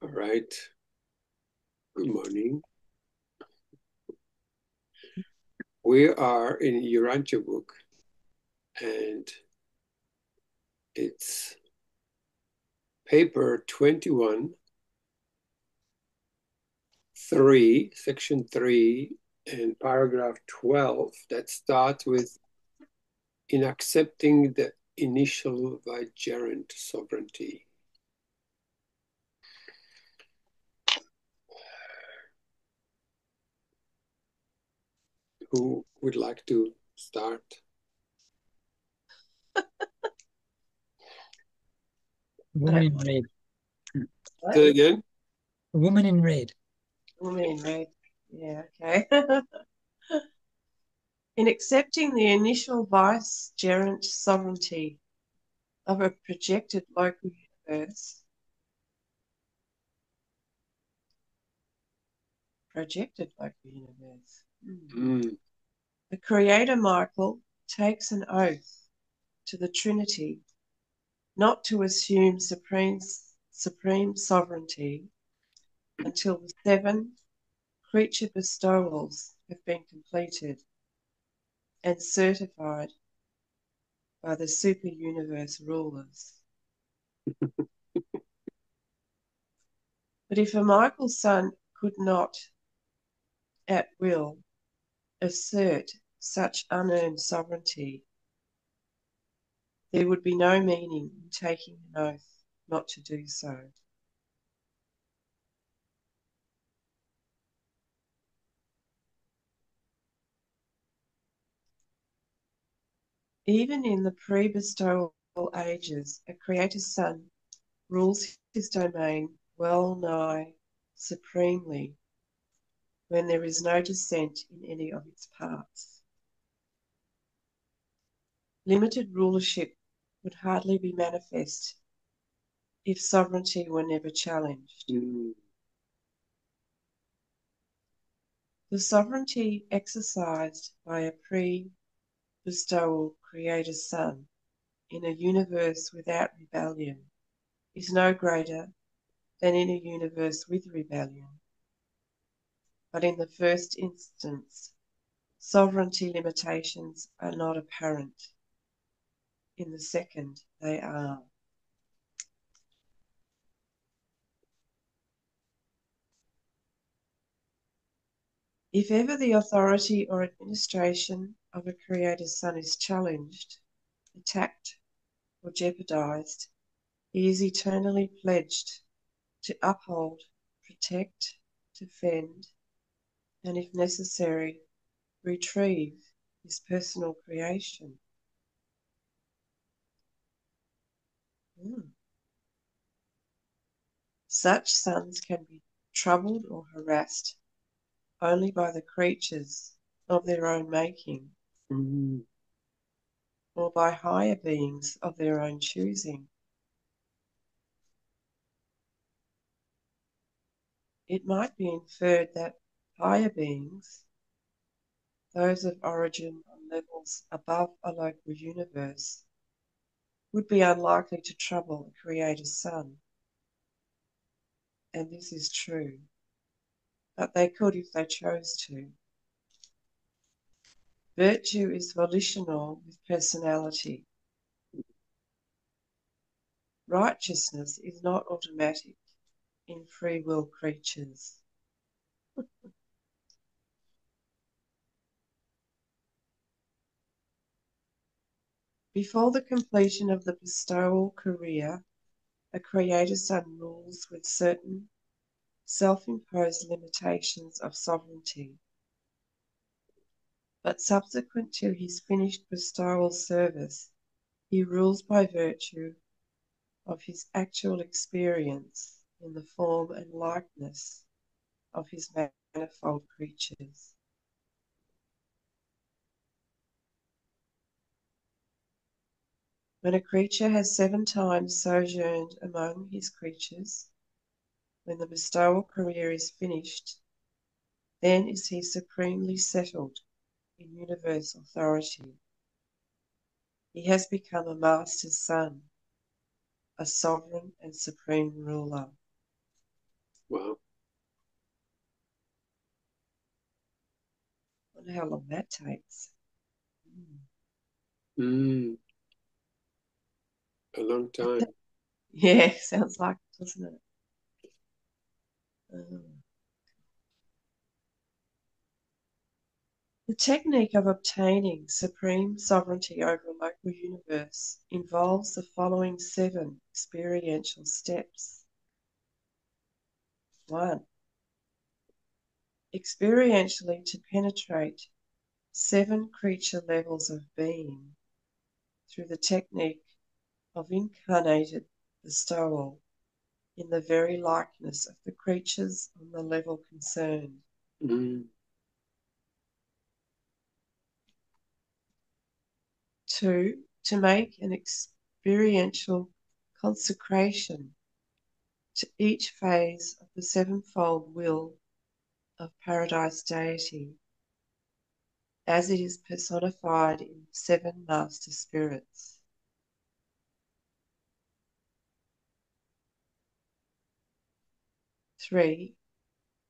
All right. Good morning. We are in URANTIA book, and it's paper 21, 3, section 3, and paragraph 12 that starts with, in accepting the initial vicegerent sovereignty. Who would like to start? Woman in red. Say it again. A woman in red. Woman in red. Yeah, okay. In accepting the initial vicegerent sovereignty of a projected local universe, the creator Michael takes an oath to the Trinity not to assume supreme sovereignty until the 7 creature bestowals have been completed and certified by the super universe rulers. But if a Michael son could not at will assert such unearned sovereignty, there would be no meaning in taking an oath not to do so. Even in the pre-bestowal ages, a creator's son rules his domain well nigh supremely when there is no dissent in any of its parts. Limited rulership would hardly be manifest if sovereignty were never challenged. The sovereignty exercised by a pre-bestowal creator's son in a universe without rebellion is no greater than in a universe with rebellion. But in the first instance, sovereignty limitations are not apparent. In the second, they are. If ever the authority or administration of a creator's son is challenged, attacked, or jeopardized, he is eternally pledged to uphold, protect, defend, and if necessary, retrieve his personal creation. Such sons can be troubled or harassed only by the creatures of their own making, or by higher beings of their own choosing. It might be inferred that higher beings, those of origin on levels above a local universe, would be unlikely to trouble a creator's son. And this is true, but they could if they chose to. Virtue is volitional with personality. Righteousness is not automatic in free will creatures. Before the completion of the bestowal career, a creator's son rules with certain self-imposed limitations of sovereignty. But subsequent to his finished bestowal service, he rules by virtue of his actual experience in the form and likeness of his manifold creatures. When a creature has 7 times sojourned among his creatures, when the bestowal career is finished, then is he supremely settled in universe authority. He has become a master's son, a sovereign and supreme ruler. Wow. I wonder how long that takes. A long time. Yeah, sounds like it, doesn't it? The technique of obtaining supreme sovereignty over a local universe involves the following 7 experiential steps. 1. Experientially to penetrate 7 creature levels of being through the technique of incarnated bestowal in the very likeness of the creatures on the level concerned. Mm. 2. To make an experiential consecration to each phase of the sevenfold will of Paradise Deity, as it is personified in the 7 Master Spirits. 3.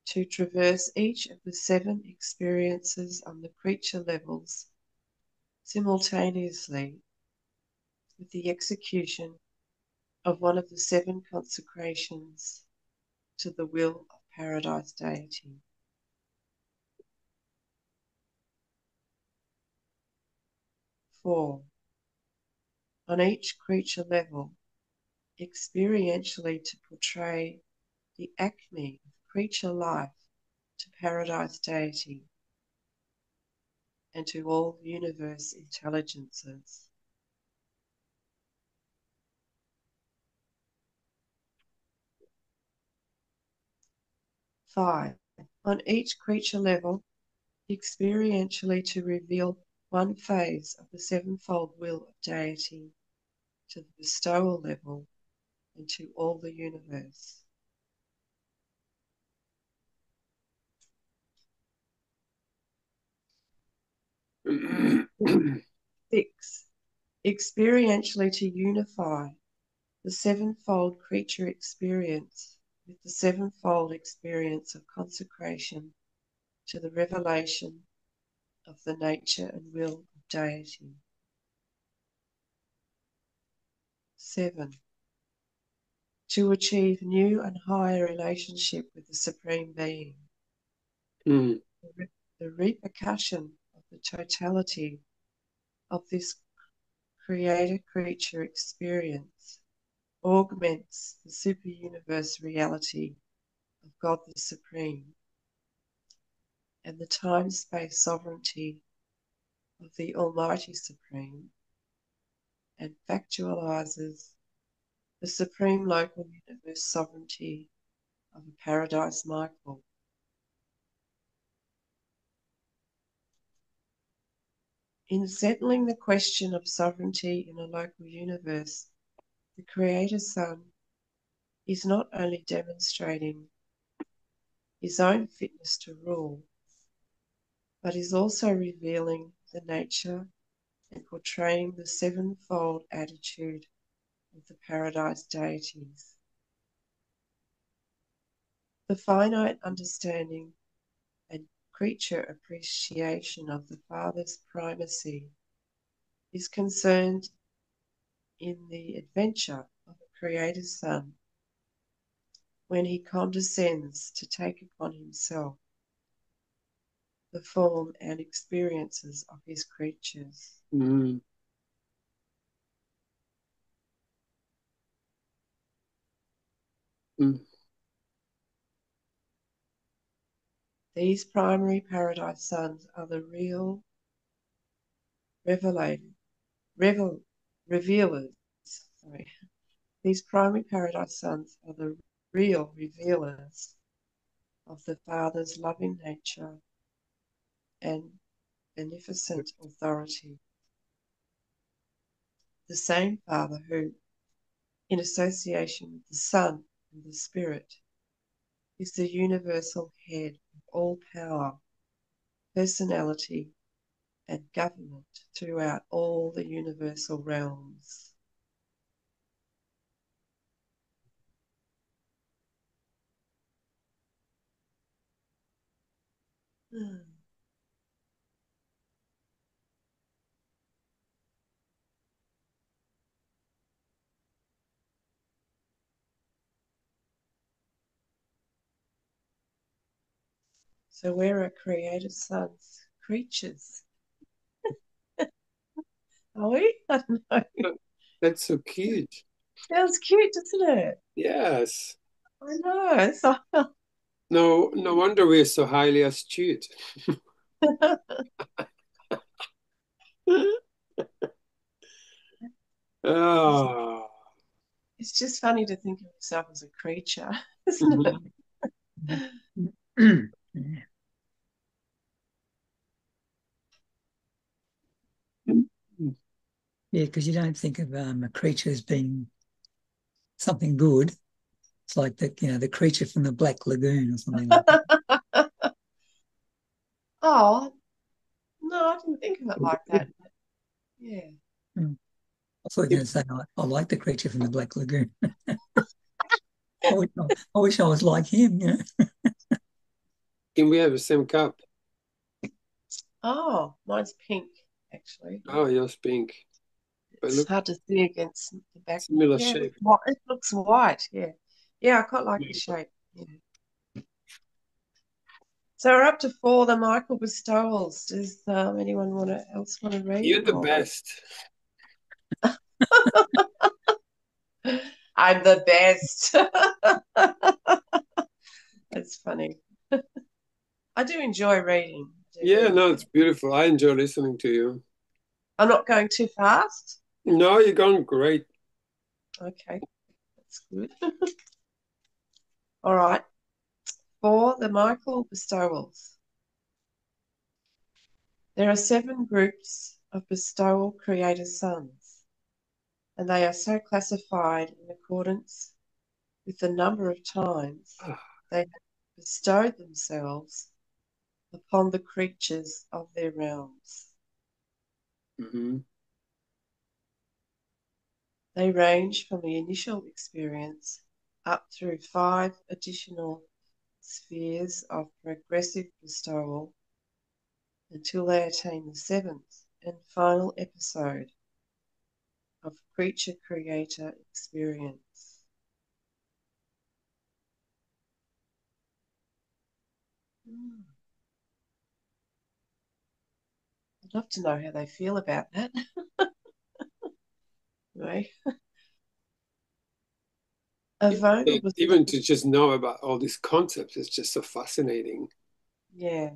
To traverse each of the 7 experiences on the creature levels simultaneously with the execution of one of the 7 consecrations to the will of Paradise Deity. 4. On each creature level, experientially to portray the acme of creature life to Paradise Deity and to all universe intelligences. 5. On each creature level, experientially to reveal one phase of the sevenfold will of Deity to the bestowal level and to all the universe. 6. Experientially to unify the sevenfold creature experience with the sevenfold experience of consecration to the revelation of the nature and will of Deity. 7. To achieve new and higher relationship with the Supreme Being. Mm. The repercussion of the totality of this creator-creature experience augments the super-universe reality of God the Supreme and the time-space sovereignty of the Almighty Supreme, and factualizes the supreme local universe sovereignty of a Paradise Michael. In settling the question of sovereignty in a local universe, the Creator Son is not only demonstrating his own fitness to rule, but is also revealing the nature and portraying the sevenfold attitude of the Paradise Deities. The finite understanding and creature appreciation of the Father's primacy is concerned in the adventure of the Creator's Son when he condescends to take upon himself the form and experiences of his creatures. Mm. Mm. These primary Paradise Sons are the real revealers. These primary Paradise Sons are the real revealers of the Father's loving nature and beneficent authority. The same Father who, in association with the Son and the Spirit, is the universal head of all power, personality, and government throughout all the universal realms. Hmm. So we're a creative son's creatures, are we? I don't know. That's so cute. Sounds cute, doesn't it? Yes. I know. So, No, no wonder we're so highly astute. Ah. it's just funny to think of yourself as a creature, isn't it? Mhm. Yeah, because you don't think of a creature as being something good. It's like the creature from the Black Lagoon or something like that. Oh, no, I didn't think of it like that. Yeah. Mm. I thought you were going to say, I like the creature from the Black Lagoon. I wish I was like him. Can we have the same cup? Oh, mine's pink, actually. Oh, yours pink. But It's look, hard to see against the background. similar Yeah, shape. it looks white. Yeah. Yeah, I quite like the shape. Yeah. So we're up to four, the Michael Bestowals. Does anyone else want to read? You're the Or best. I'm the best. That's funny. I do enjoy reading. I do Yeah, read. no, Yeah. it's beautiful. I enjoy listening to you. I'm not going too fast. No, you're going great. Okay, that's good. All right. For the Michael Bestowals, there are 7 groups of bestowal creator sons, and they are so classified in accordance with the number of times Ah, they have bestowed themselves upon the creatures of their realms. mhm. They range from the initial experience up through 5 additional spheres of progressive bestowal until they attain the 7th and final episode of creature creator experience. I'd love to know how they feel about that. Right? A vulnerable Even bestowal. to just know about all these concepts is just so fascinating. Yeah.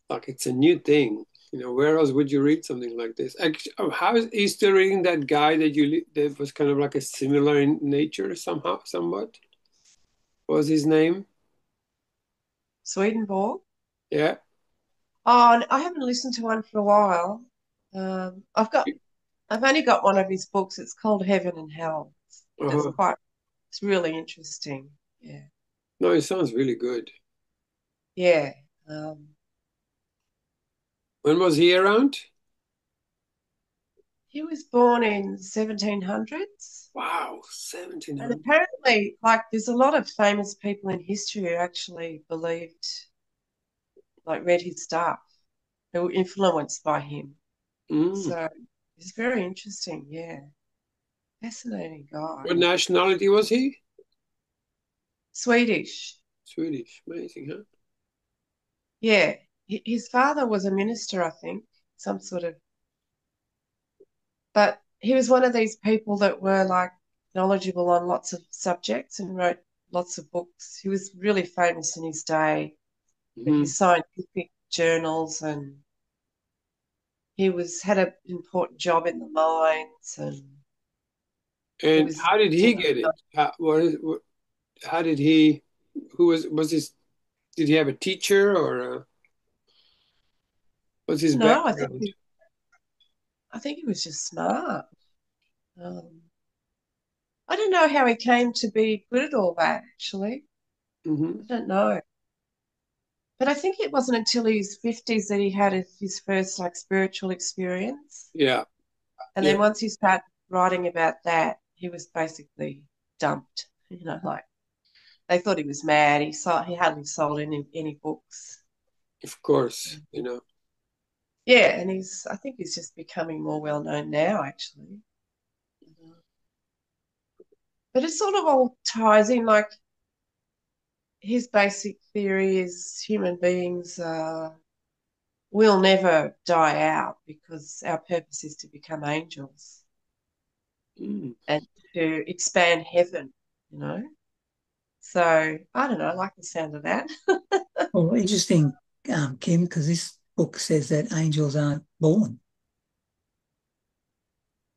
Like it's a new thing. Where else would you read something like this? Actually, how is you still reading that guy that was kind of like a similar in nature somehow, somewhat? What was his name? Swedenborg. Yeah. Oh, I haven't listened to one for a while. I've only got one of his books. It's called Heaven and Hell. It's Uh-huh. it's really interesting. Yeah. No, it sounds really good. Yeah. Um, When was he around? he was born in 1700s. Wow, And 1700. apparently, like, there's a lot of famous people in history who actually believed, like, read his stuff, who were influenced by him. Mm. So it's very interesting. Yeah. Fascinating guy. What nationality was he? Swedish. Swedish. Amazing, huh? Yeah. His father was a minister, I think, some sort of, but he was one of these people that were like knowledgeable on lots of subjects and wrote lots of books. He was really famous in his day for Hmm. his scientific journals, and he was had an important job in the mines, and he And was how did he get it? How did he? Who was his? Did he have a teacher or what's his no, background? I think he was just smart. Um, I don't know how he came to be good at all that. Actually, Hmm. I don't know. But I think it wasn't until his 50s that he had his first like spiritual experience. Yeah, And yeah. then once he started writing about that, he was basically dumped. Like they thought he was mad. He hardly sold any books. Of course, you know. Yeah, and I think he's just becoming more well known now, actually. But it sort of all ties in, like his basic theory is human beings will never die out because our purpose is to become angels Mm. and to expand heaven, you know. So I don't know, I like the sound of that. Well, interesting, Kim, because this book says that angels aren't born.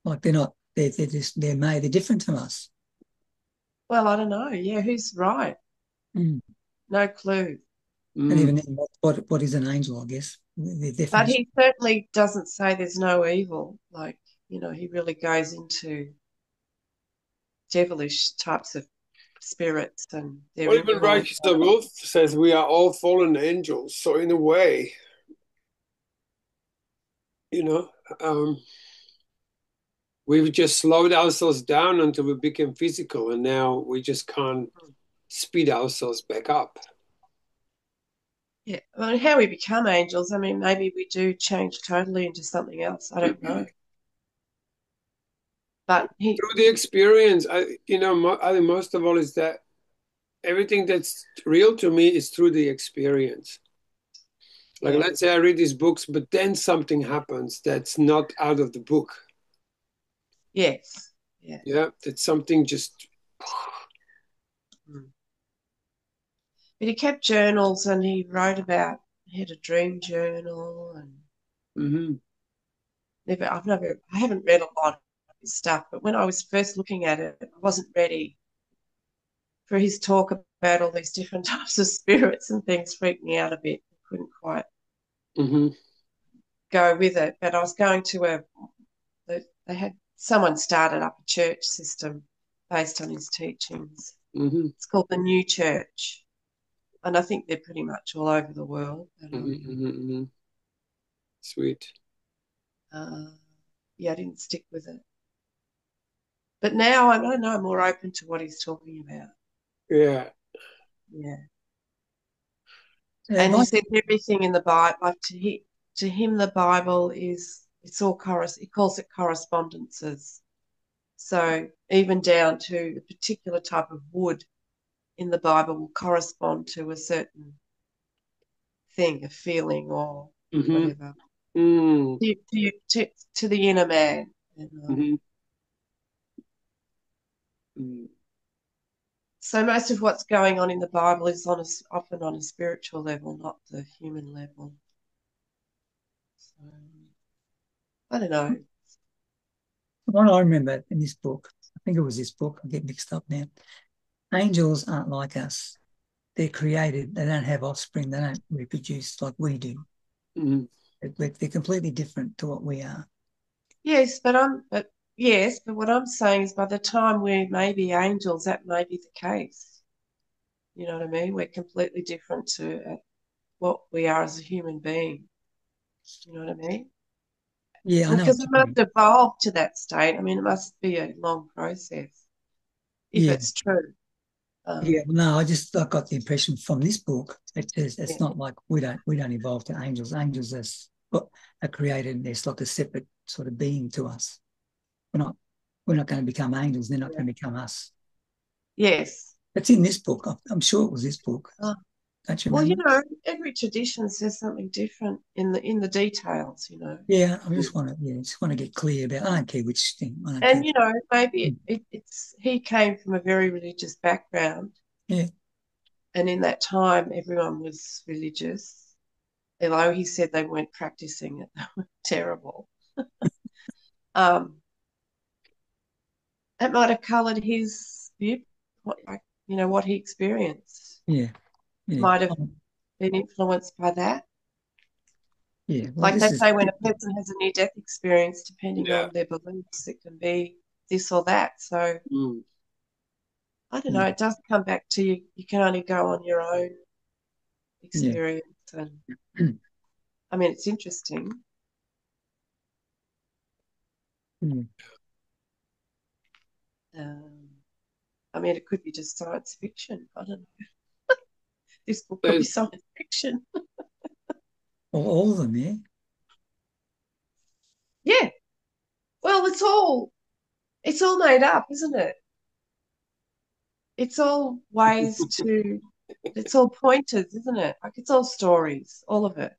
Like they're not, they're made, they're different from us. Well, I don't know. Yeah, who's right? Mm. No clue. And Mm. even then, what is an angel, I guess? The But definition. he certainly doesn't say there's no evil. Like, you know, he really goes into devilish types of spirits and their Well, even influence. Righteous the Wolf says we are all fallen angels. So in a way, you know, we've just slowed ourselves down until we became physical, and now we just can't speed ourselves back up. Yeah, I mean, how we become angels, I mean, maybe we do change totally into something else. I don't know. But Through the experience, I think most of all is that everything that's real to me is through the experience. Like, yeah, let's say I read these books, but then something happens that's not out of the book. yes, yeah. Yeah, that something just. Mm. But he kept journals and he wrote about, he had a dream journal and Mhm. I haven't read a lot of his stuff, but when I was first looking at it, I wasn't ready for his talk about all these different types of spirits and things. Freaked me out a bit. Couldn't quite Mhm. go with it. But I was going to they had someone started up a church system based on his teachings. Mhm. It's called the New Church, and I think they're pretty much all over the world. But, Mhm. Mhm. Mhm. Sweet. uh, yeah, I didn't stick with it. But now I don't know. I'm more open to what he's talking about. Yeah. Yeah, If and he I, said everything in the Bible. Like to him, the Bible is it's all he calls it correspondences. So even down to the particular type of wood in the Bible will correspond to a certain thing, a feeling or Mhm. whatever, Mm. to the inner man. And, Mhm. Mm. so most of what's going on in the Bible is often on a spiritual level, not the human level. So, I don't know. what I remember in this book, I think it was this book, I get mixed up now. Angels aren't like us. They're created. They don't have offspring. They don't reproduce like we do. Mhm. They're completely different to what we are. Yes, but what I'm saying is by the time we may be angels, that may be the case. You know what I mean? We're completely different to what we are as a human being. You know what I mean? Yeah, I know Because what we you must mean. evolve to that state. I mean, it must be a long process if Yeah, it's true. yeah. Um, No, I got the impression from this book. It says yeah, it's not like we don't evolve to angels. Angels are created. And there's like a separate sort of being to us. We're not we're not going to become angels. They're not yeah. going to become us. Yes. It's in this book. I'm sure it was this book. Uh, Don't you well, you remember? know, every tradition says something different in the details. You know, Yeah, just want to get clear about. I don't care which thing. I don't care. and you know, maybe Mm. it's he came from a very religious background, Yeah, and in that time, everyone was religious. Although he said they weren't practicing it, they were terrible. Um, it might have coloured his view, like you know what he experienced. yeah, yeah, Might have been influenced by that. yeah. Well, Like this they is say, when a person has a near death experience, depending Yeah. on their beliefs, it can be this or that. So Mm. I don't know. yeah, It does come back to you. You can only go on your own yeah. experience. And I mean, it's interesting. Mm. Um, I mean, it could be just science fiction. I don't know. This book could be There's science fiction. All of them, yeah. Yeah. Well, it's all made up, isn't it? It's all ways to, it's all pointers, isn't it? Like it's all stories, all of it.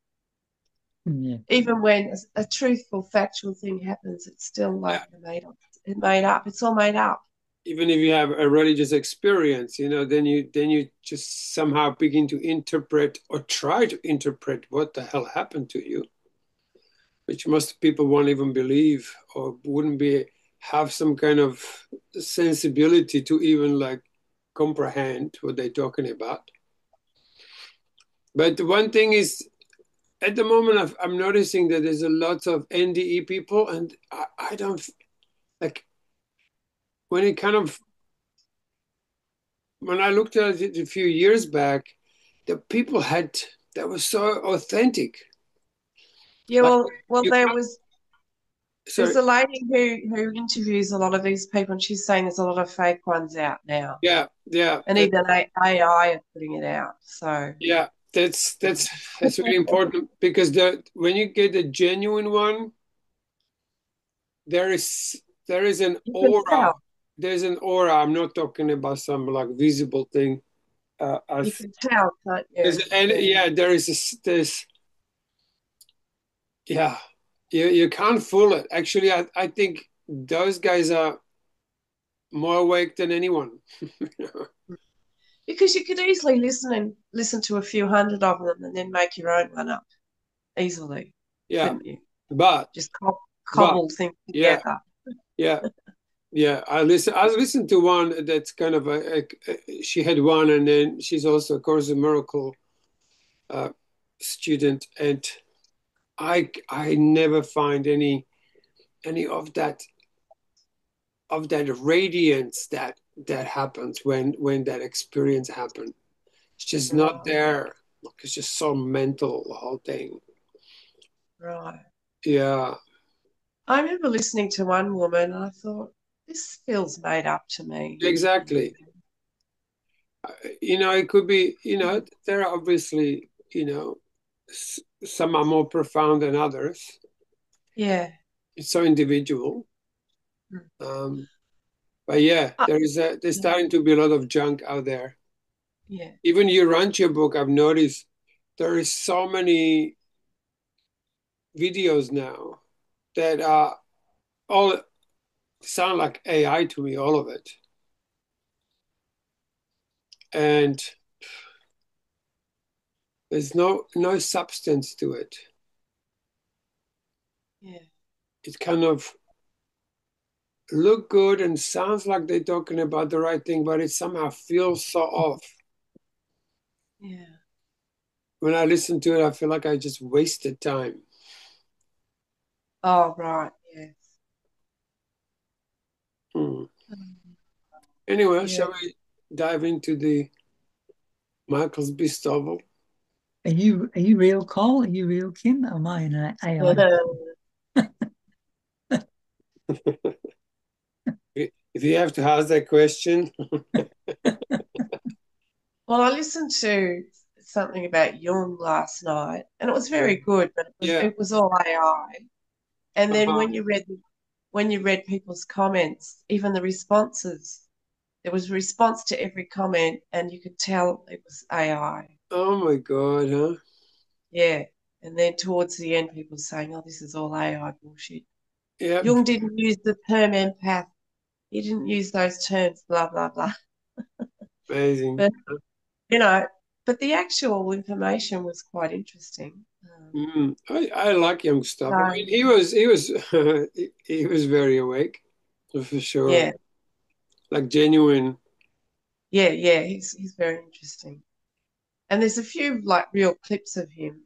Yeah. Even when a truthful, factual thing happens, it's still like Yeah. made up. It's all made up. Even if you have a religious experience, then you just somehow begin to interpret or try to interpret what the hell happened to you, which most people won't even believe or wouldn't be have some kind of sensibility to even like comprehend what they're talking about. But the one thing is, at the moment, I'm noticing that there's a lot of NDE people, and I don't like when it kind of when I looked at it a few years back, the people had that was so authentic. Yeah, Like well, you can't, there's sorry, a lady who interviews a lot of these people, and she's saying there's a lot of fake ones out now, yeah, yeah, and even AI are putting it out. So yeah. That's really important because when you get a genuine one, there is there is an you can aura. tell. There's an aura. I'm not talking about some like visible thing. You As can tell, can't there's you? and Yeah. yeah, there is this yeah. You can't fool it. Actually, I think those guys are more awake than anyone. Because you could easily listen to a few hundred of them and then make your own one up easily, Yeah, couldn't you? but Just but cobble things yeah, together. yeah, yeah. I listened to one that's kind of she had one, and then she's also, of course, a miracle uh, student, and I never find any of that radiance that happens when that experience happens. It's just not Right, there. It's just so mental, the whole thing. right. Yeah, I remember listening to one woman and I thought, this feels made up to me. exactly. It could be, there are obviously, some are more profound than others. Yeah. It's so individual. Mm. Um, but yeah, Uh, there's yeah. starting to be a lot of junk out there. Yeah. Even URANTIA book, I've noticed there is so many videos now that are all sound like AI to me, all of it. And there's no substance to it. Yeah. It kind of look good and sounds like they're talking about the right thing, but it somehow feels so off. Yeah. When I listen to it, I feel like I just wasted time. Oh, right. Yes. Hmm. Um, Anyway, yeah. shall we dive into the Michael's Bestowal? Are you real, Cole? Are you real, Kim? Or am I an AI? If you have to ask that question, Well, I listened to something about Jung last night, and it was very good, but yeah, it was all AI. And then uh-huh. when you read people's comments, even the responses, there was a response to every comment, and you could tell it was AI. Oh my God, huh? Yeah. And then towards the end, people saying, "Oh, this is all AI bullshit." Yep, Jung didn't use the term empath. He didn't use those terms. Blah blah blah. amazing. But you know, but the actual information was quite interesting. I like young stuff. I mean, So he was he was very awake, for sure. yeah, Like genuine. yeah. He's very interesting. And there's a few like real clips of him,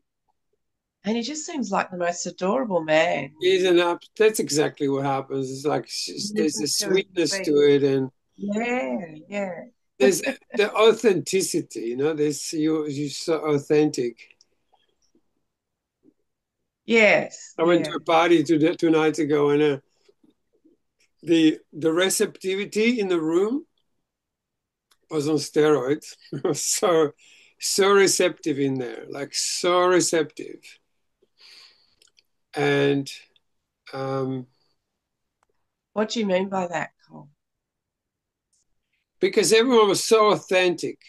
and he just seems like the most adorable man when He's an up. That's exactly what happens. It's like you there's listen a to him sweetness to speak. it, and Yeah, yeah. there's the authenticity. This you so authentic. Yes, I went to yeah. a party two nights ago, and the receptivity in the room was on steroids. so receptive in there, like so receptive. And um, What do you mean by that, Cole? because everyone was so authentic,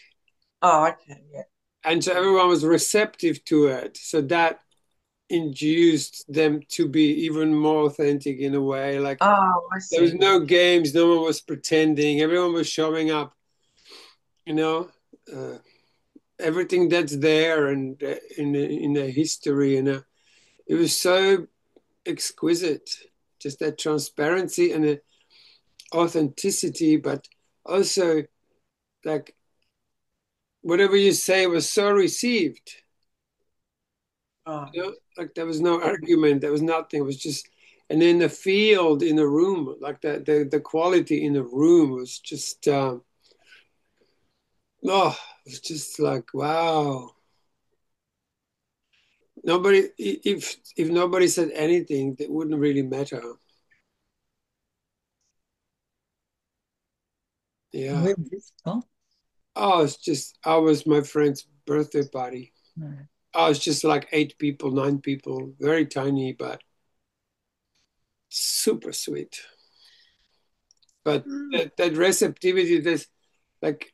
Oh, okay, yeah. and so everyone was receptive to it. So that induced them to be even more authentic in a way. Like Oh, I there was see. no games, no one was pretending, everyone was showing up, you know, uh, everything that's there and in the history, it was so exquisite, just that transparency and the authenticity, but also like whatever you say was so received. Right. Like there was no argument, there was nothing. It was just, and in the field, in the room, like the quality in the room was just, oh, it was just like wow. Nobody, if nobody said anything, that wouldn't really matter. Yeah. Where was this? Oh, Oh, it's just, I was my friend's birthday party. no. Oh, it's just like 8 people, 9 people, very tiny, but super sweet. But Mm. that receptivity, this like,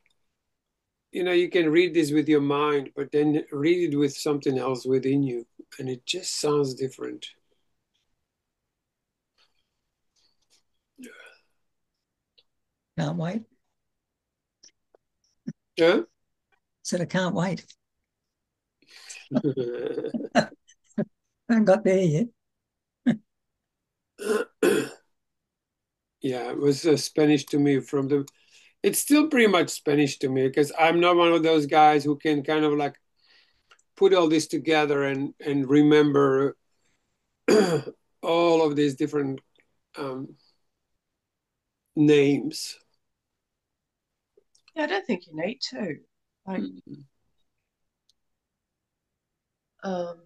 you can read this with your mind, but then read it with something else within you, and it just sounds different. Can't wait. Yeah. Said I can't wait. I haven't got there yet. Yeah, it was Spanish to me from the. It's still pretty much Spanish to me because I'm not one of those guys who can kind of like put all this together and remember all of these different um, names. Yeah, I don't think you need to. Like, um,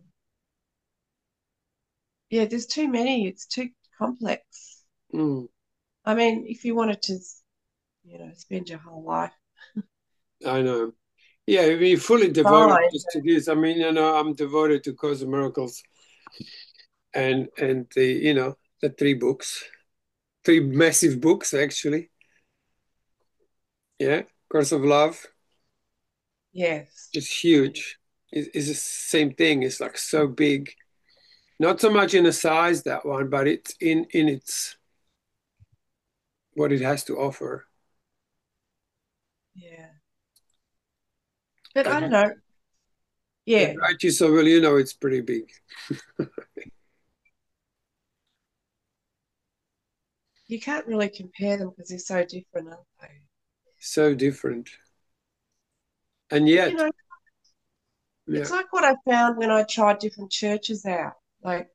yeah, there's too many. It's too complex. Mm, I mean, if you wanted to, spend your whole life, I know. Yeah, I mean, fully devoted fine. just to this. I mean, I'm devoted to Course of Miracles and the 3 books, 3 massive books actually. Yeah, Course of Love Yes. is huge. It's the same thing. It's like so big. Not so much in the size that one, but it's in its what it has to offer. Yeah. But I don't And, know. and Yeah, right, you so well, it's pretty big. you can't really compare them because they're so different, aren't they? So different. And But, yet, it's yeah. like what I found when I tried different churches out. Like,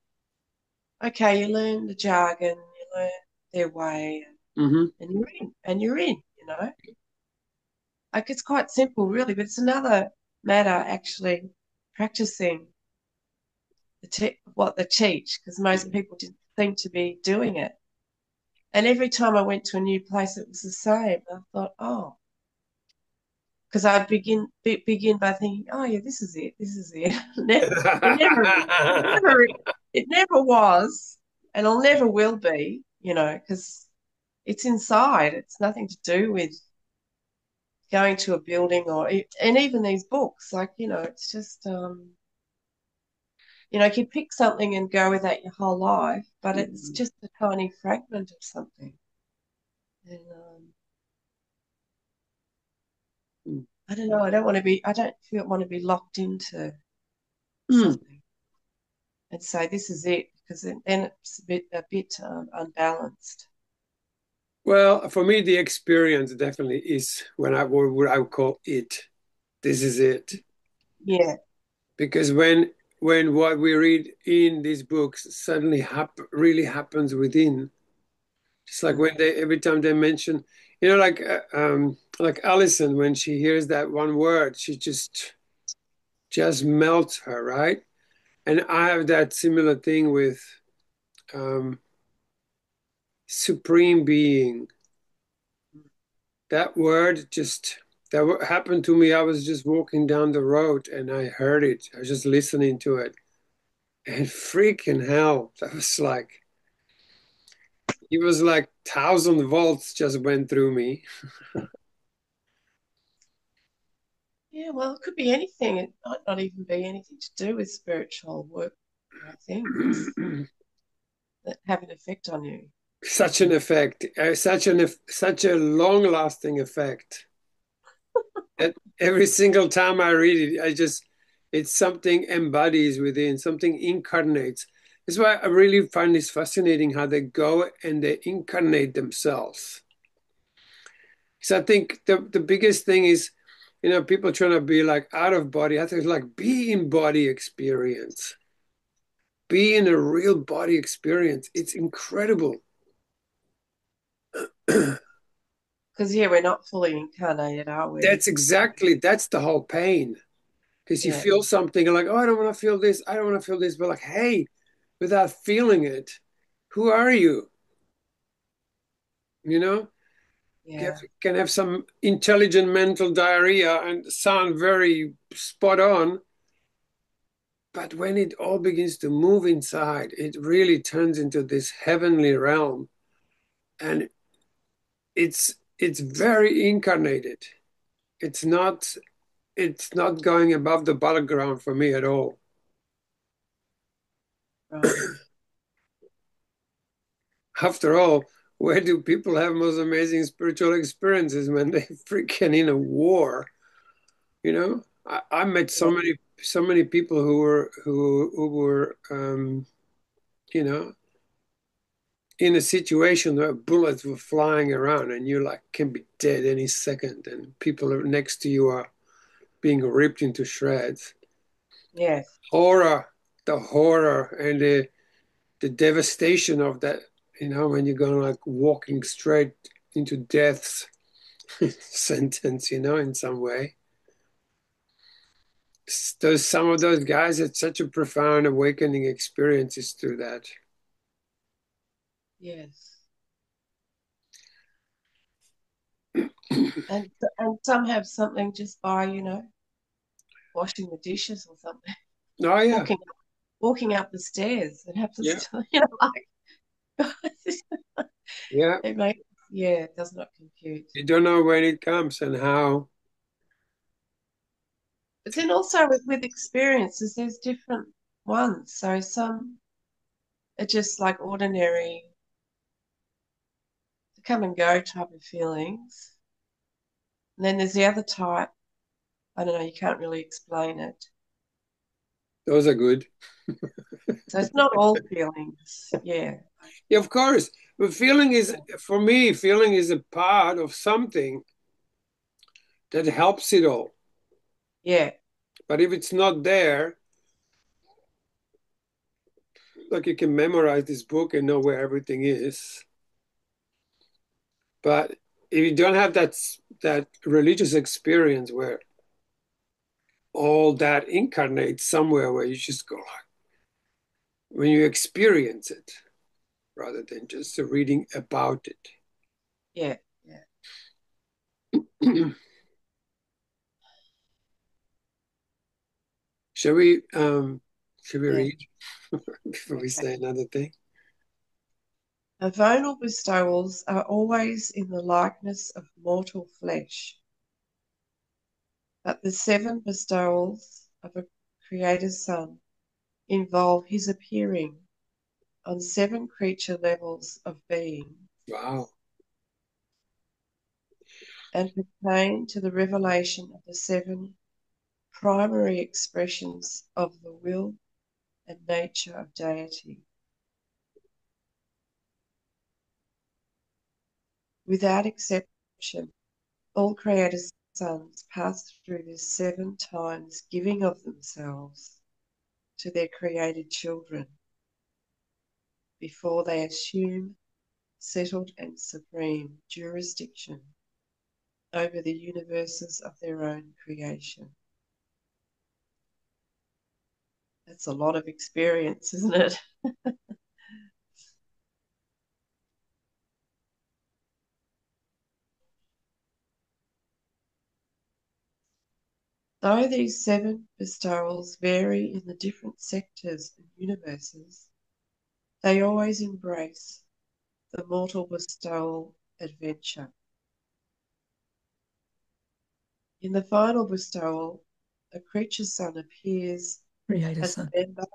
okay, you learn the jargon, you learn their way, Hmm. and you're in. Like, it's quite simple, really, but it's another matter actually practicing what they teach because most people didn't seem to be doing it. And every time I went to a new place, it was the same. I thought, oh, because I'd begin by thinking, oh yeah, this is it. It never is. It never was, and it never will be. Because it's inside. It's nothing to do with going to a building and even these books. Like it's just you can pick something and go with that your whole life, but it's just a tiny fragment of something. And I don't know. I don't want to be. I don't feel want to be locked into Mm. something and say this is it because then it's a bit unbalanced. Well, for me, the experience definitely is when what I would call it. This is it. Yeah. Because when what we read in these books suddenly really happens within, just like when Mm. they every time they mention, like Alison, when she hears that one word, she just melts her, right? And I have that similar thing with um, supreme being. That word just happened to me. I was just walking down the road and I heard it. I was just listening to it. And freaking hell, that was like, it was like 1,000 volts just went through me. Yeah, well, it could be anything. It might not even be anything to do with spiritual work, things that have an effect on you. Such an effect, such a long-lasting effect. And every single time I read it, it's something embodies within, something incarnates. That's why I really find this fascinating how they go and they incarnate themselves. So I think the biggest thing is, people trying to be like out of body. I think it's like be in body experience, be in a real body experience. It's incredible. Because, yeah, we're not fully incarnated, are we? That's the whole pain. Because you Yeah, feel something and like, oh, I don't want to feel this. I don't want to feel this. But like, hey, without feeling it, who are you? You know, you yeah, can have some intelligent mental diarrhea and sound very spot on. But when it all begins to move inside, it really turns into this heavenly realm. And it's very incarnated. It's not it's not going above the battleground for me at all. right. After all, where do people have most amazing spiritual experiences when they freaking in a war? I met Yeah, so many people who were you know in a situation where bullets were flying around and you like can be dead any second, and people are next to you are being ripped into shreds. yes, Horror, the horror and the devastation of that. When you're going like walking straight into death's sentence, in some way. Some of those guys had such a profound awakening experiences through that. yes. And some have something just by, washing the dishes or something, Oh yeah, walking walking up the stairs. It happens yeah, to, like, yeah. it makes, yeah, it does not compute. You don't know when it comes and how. But then also with experiences, there's different ones. So some are just like ordinary, come and go type of feelings. And then there's the other type, I don't know, you can't really explain it. Those are good. So it's not all feelings. Yeah. Yeah, of course. But for me, feeling is a part of something that helps it all. Yeah. But if it's not there, like you can memorize this book and know where everything is. But if you don't have that religious experience where all that incarnates somewhere where you just go like when you experience it rather than just reading about Yeah. Yeah. it. Shall we should we Yeah. read before we Okay. say another thing? Avonal bestowals are always in the likeness of mortal flesh, but the seven bestowals of a Creator's Son involve his appearing on seven creature levels of being Wow. and pertain to the revelation of the seven primary expressions of the will and nature of deity. Without exception, all Creator's sons pass through this 7 times giving of themselves to their created children before they assume settled and supreme jurisdiction over the universes of their own creation. That's a lot of experience, isn't it? Though these 7 bestowals vary in the different sectors and universes, they always embrace the mortal bestowal adventure. In the final bestowal, a creature son appears Creator as son. a member.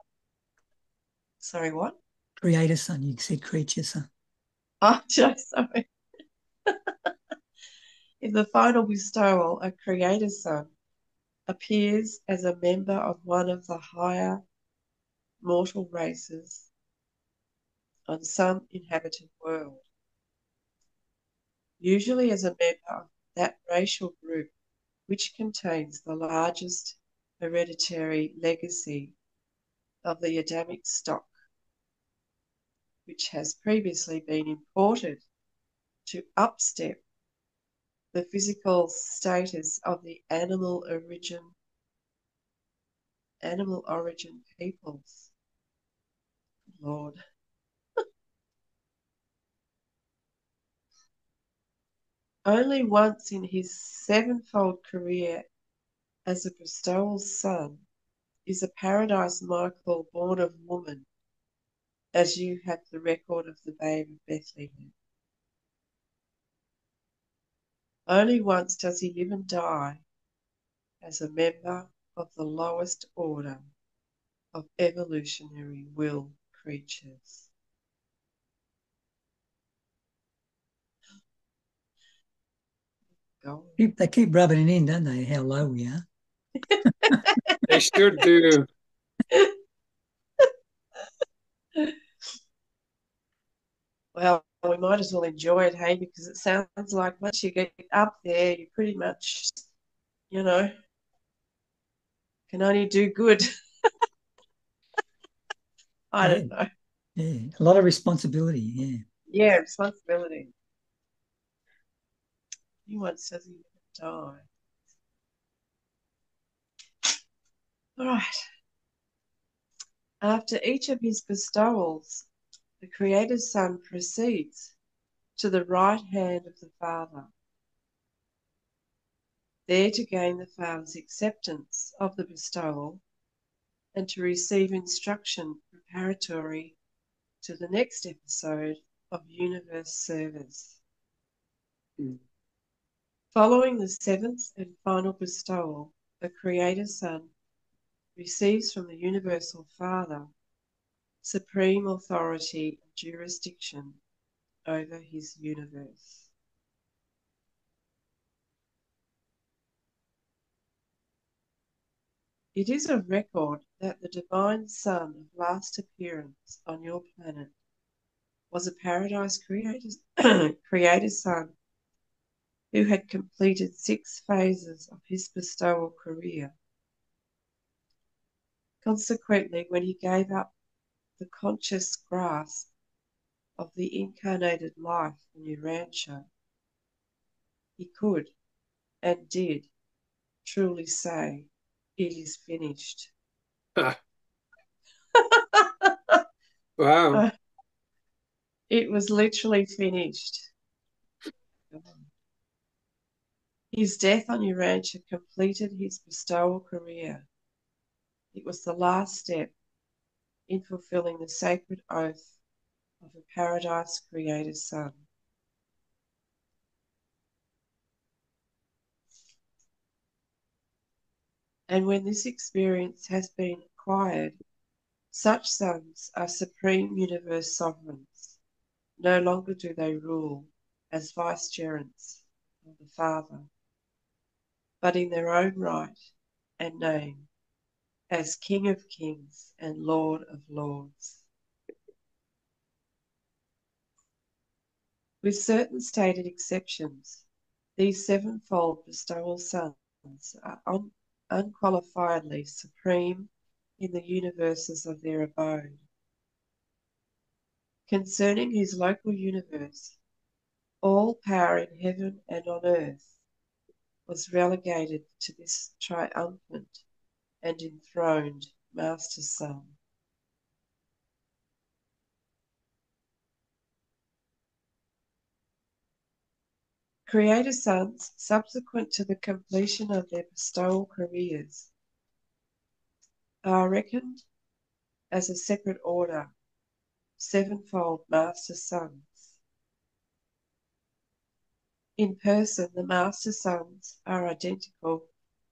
Sorry, what? Creator son. You said creature son. Oh, sorry. In the final bestowal, a creator son appears as a member of one of the higher mortal races on some inhabited world, usually as a member of that racial group which contains the largest hereditary legacy of the Adamic stock, which has previously been imported to upstep the physical status of the animal origin peoples. Lord. Only once in his 7-fold career as a Bestowal's son is a Paradise Michael born of woman, as you have the record of the Babe of Bethlehem. Only once does he live and die as a member of the lowest order of evolutionary will creatures. Go on. They keep rubbing it in, don't they, how low we are? They sure do. Well, we might as well enjoy it, hey, because it sounds like once you get up there, you pretty much, can only do good. I don't know. Yeah, a lot of responsibility, yeah. Yeah, responsibility. He once says he would die. All right. After each of his bestowals, the Creator's Son proceeds to the right hand of the Father, there to gain the Father's acceptance of the bestowal and to receive instruction preparatory to the next episode of Universe Service. Following the 7th and final bestowal, the Creator's Son receives from the Universal Father supreme authority and jurisdiction over his universe. It is a record that the Divine Son of last appearance on your planet was a Paradise Creator's Son who had completed 6 phases of his bestowal career. Consequently, when he gave up the conscious grasp of the incarnated life in URANTIA, he could and did truly say, "It is finished." Wow. It was literally finished. His death on URANTIA completed his bestowal career. It was the last step in fulfilling the sacred oath of a Paradise Creator's Son. And when this experience has been acquired, such sons are supreme universe sovereigns. No longer do they rule as vicegerents of the Father, but in their own right and name as King of Kings and Lord of Lords. With certain stated exceptions, these 7-fold bestowal sons are unqualifiedly supreme in the universes of their abode. Concerning his local universe, all power in heaven and on earth was relegated to this triumphant and enthroned Master Son. Creator sons, subsequent to the completion of their bestowal careers, are reckoned as a separate order, sevenfold master sons. In person, the master sons are identical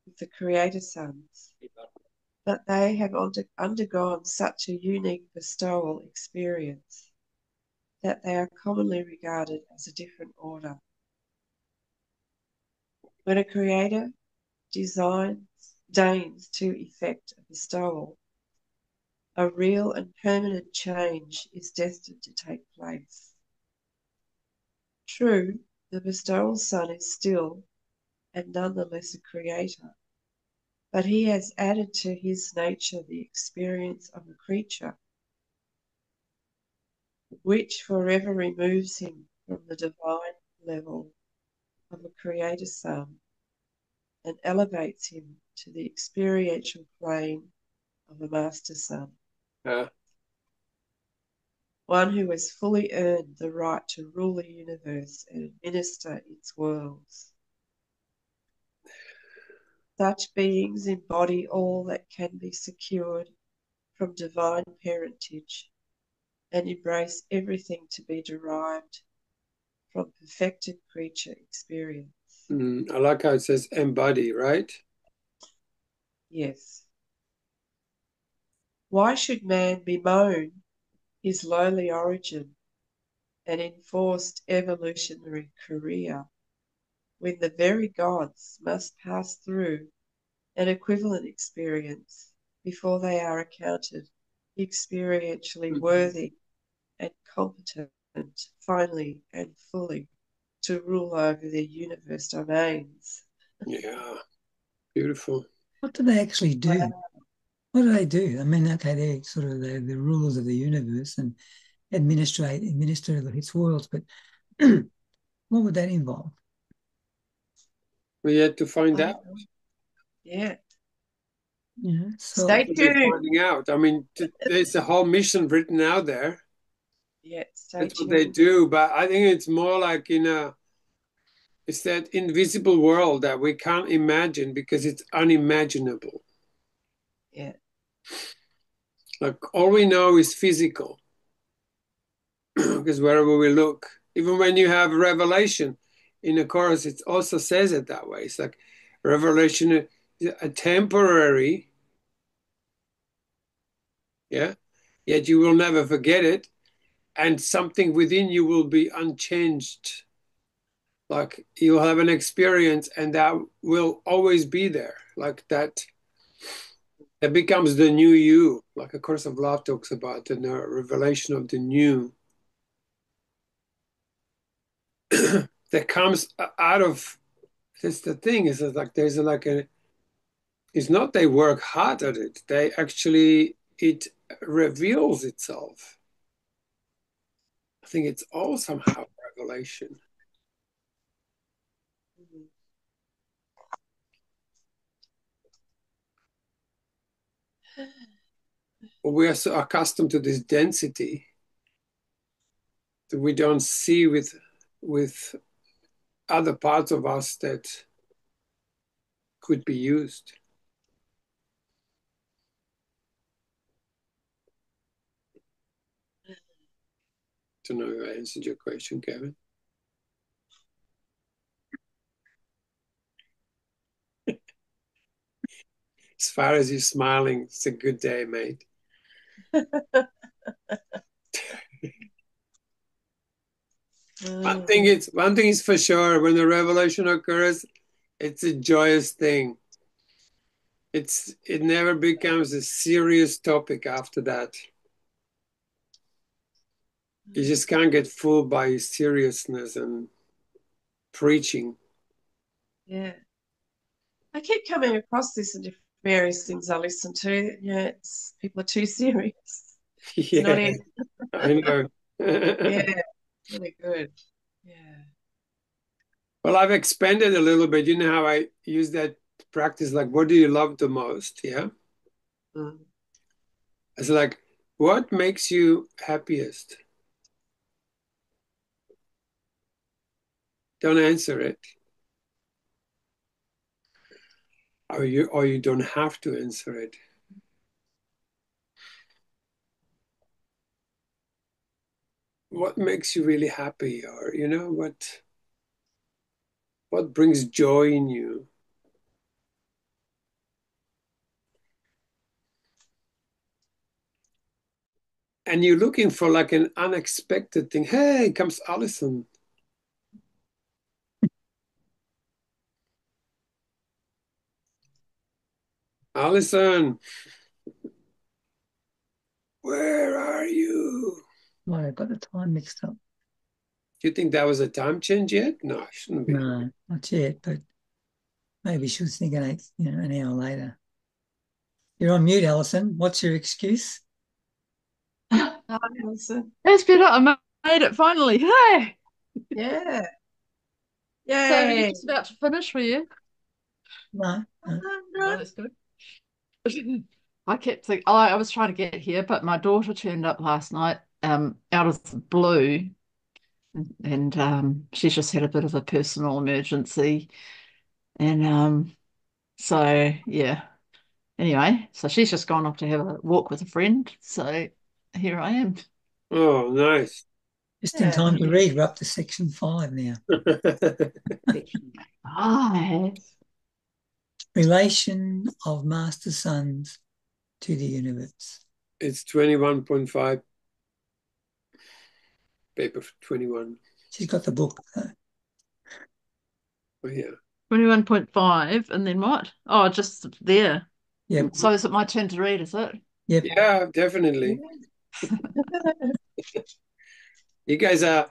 with the creator sons, but they have undergone such a unique bestowal experience that they are commonly regarded as a different order. When a creator deigns to effect a bestowal, a real and permanent change is destined to take place. True, the bestowal son is still and nonetheless a creator, but he has added to his nature the experience of a creature, which forever removes him from the divine level of a creator son and elevates him to the experiential plane of a master son. One who has fully earned the right to rule the universe and administer its worlds. Such beings embody all that can be secured from divine parentage and embrace everything to be derived from perfected creature experience. I like how it says embody, right? Yes. Why should man bemoan his lowly origin and enforced evolutionary career when the very gods must pass through an equivalent experience before they are accounted experientially worthy and competent finally and fully to rule over their universe domains? Yeah, beautiful. What do they actually do? Wow. What do they do? I mean, okay, they're sort of the rulers of the universe and administer its worlds, but what would that involve? We had to find out. Yeah. Yeah, so Stay We're tuned. finding out. I mean, there's a whole mission written out there. Yeah, stay That's what tuned. they do. But I think it's more like it's that invisible world that we can't imagine because it's unimaginable. Yeah. Like all we know is physical, because wherever we look, even when you have revelation in the chorus, it also says it that way. It's like revelation is a temporary, yeah, yet you will never forget it, and something within you will be unchanged. Like you'll have an experience, and that will always be there. Like that, that becomes the new you. Like A Course of Love talks about the revelation of the new that comes out of. That's the thing. Is that like there's like a. It's not they work hard at it. They actually it reveals itself. I think it's all somehow revelation. Mhm. But we are so accustomed to this density that we don't see with other parts of us that could be used. Don't know if I answered your question, Kevin. As far as you're smiling, it's a good day, mate. One thing is for sure, when the revelation occurs, it's a joyous thing. It never becomes a serious topic after that. You just can't get fooled by seriousness and preaching. Yeah. I keep coming across this in various things I listen to. Yeah, people are too serious. It's not Yeah, in. I know. Yeah, really good. Yeah. Well, I've expanded a little bit. You know how I use that practice, like, what do you love the most? Yeah. Mm. It's like, what makes you happiest? Don't answer it. Or you don't have to answer it. What makes you really happy, or what brings joy in you? And you're looking for like an unexpected thing. Hey, comes Alison. Alison, where are you? Well, I got the time mixed up. Do you think that was a time change yet? No, it shouldn't be. No, not yet, but maybe she was thinking an hour later. You're on mute, Alison. What's your excuse? Hi, Alison. It's better. I made it finally. Hey, Yeah. so Yay. you're just about to finish for you. No, no. Oh, Oh, no. that's good. I kept thinking, I was trying to get here, but my daughter turned up last night, out of the blue, and she's just had a bit of a personal emergency, and so yeah. Anyway, so she's just gone off to have a walk with a friend. So here I am. Oh, nice. Just in Yeah. time to read. We're up to section 5 now. Section 5. Relation of master sons to the universe. It's 21.5, paper 21. She's got the book, though. Oh, yeah. 21.5, and then what? Oh, just there. Yep, So is it my turn to read, is it? yep. Yeah, definitely. You guys are,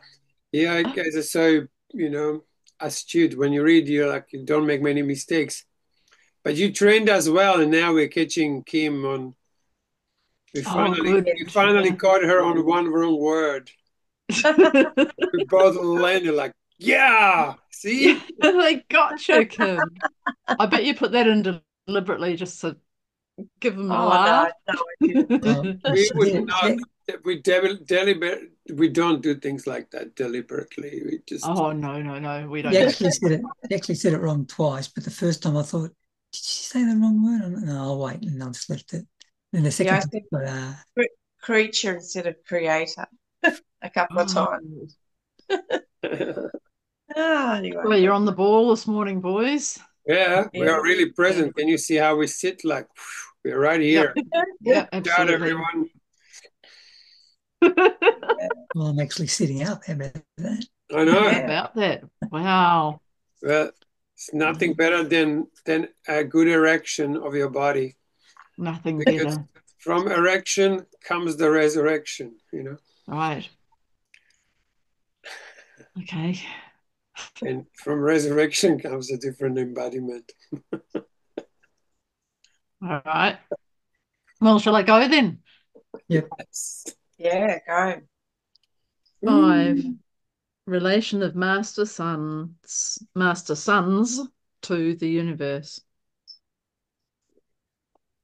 yeah, you guys are so, astute. When you read, you don't make many mistakes. But you trained us well, and now we're catching Kim on. We Oh, finally, good. we finally Yeah. caught her on one wrong word. We both landed like, yeah, see? They got you, Kim. I bet you put that in deliberately just to give them a Oh, laugh. no, I didn't. We She would did not, it. we don't do things like that deliberately. We just, Oh, no, we She don't. actually said it. She actually said it wrong twice, but the first time I thought, did she say the wrong word? No, I'll wait, and I just left it. Then the Yeah, second I time, said but creature instead of creator a couple of Oh. times. Ah, anyway. Well, you're on the ball this morning, boys. yeah, we Yeah. are really present. Can you see how we sit? Like, we're right here. Yeah, Shout, absolutely. everyone. well, I'm actually sitting up. How about that? I know. Yeah. About that. Wow. Well, it's nothing better than a good erection of your body, Nothing because better. from erection comes the resurrection. Right. Okay. And from resurrection comes a different embodiment. All right. Well, shall I go then? Yep. Yeah, go. 5. Relation of master sons to the universe.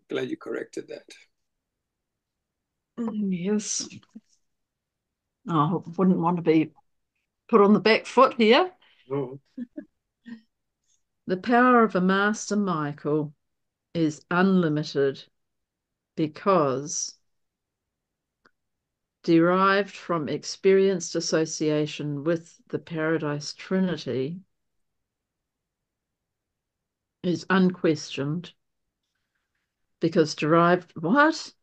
Glad you corrected that. Yes. Oh, I wouldn't want to be put on the back foot here. Oh, The power of a master Michael is unlimited because derived from experienced association with the Paradise Trinity is unquestioned because derived what?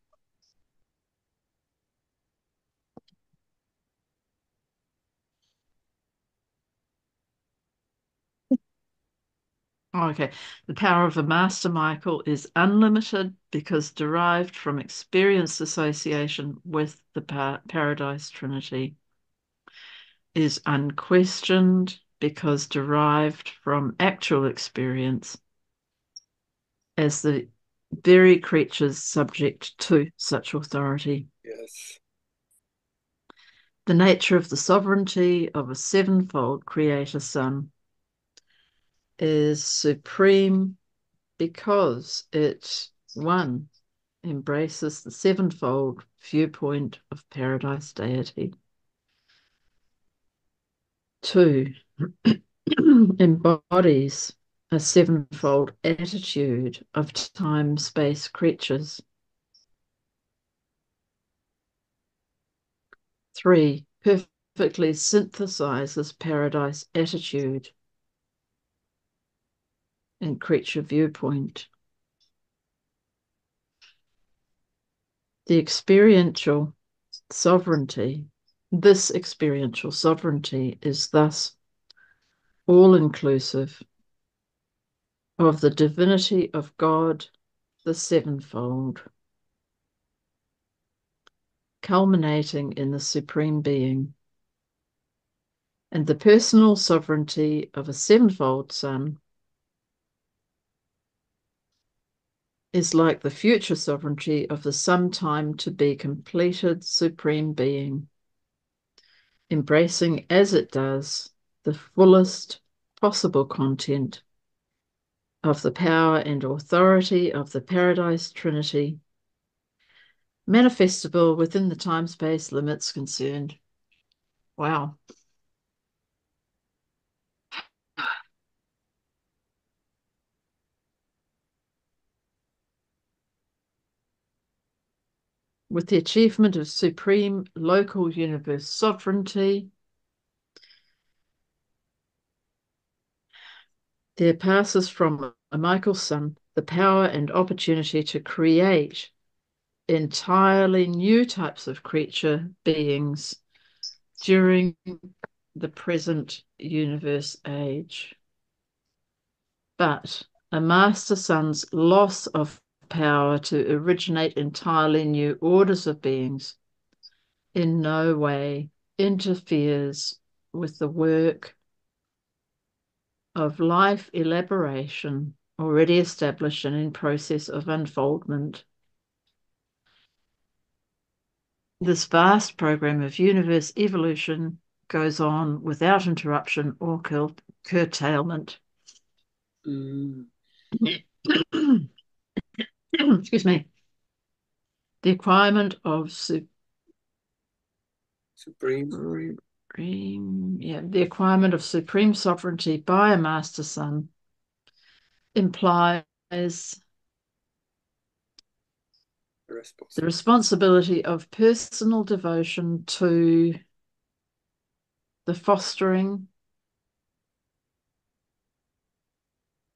Oh, okay. The power of a master Michael is unlimited because derived from experienced association with the Paradise Trinity is unquestioned because derived from actual experience as the very creatures subject to such authority. yes. The nature of the sovereignty of a sevenfold creator son is supreme because it, one, embraces the sevenfold viewpoint of paradise deity. 2, embodies a sevenfold attitude of time-space creatures. 3, perfectly synthesizes paradise attitude and creature viewpoint. The experiential sovereignty, this experiential sovereignty is thus all-inclusive of the divinity of God, the sevenfold, culminating in the Supreme Being, and the personal sovereignty of a sevenfold Son is like the future sovereignty of the sometime to be completed Supreme Being, embracing as it does the fullest possible content of the power and authority of the Paradise Trinity, manifestable within the time-space limits concerned. Wow. With the achievement of supreme local universe sovereignty, there passes from a Michael Son the power and opportunity to create entirely new types of creature beings during the present universe age. But a Master Son's loss of power to originate entirely new orders of beings in no way interferes with the work of life elaboration already established and in process of unfoldment. This vast program of universe evolution goes on without interruption or curtailment. Excuse me. The acquirement of the acquirement of supreme sovereignty by a Master Son implies the responsibility of personal devotion to the fostering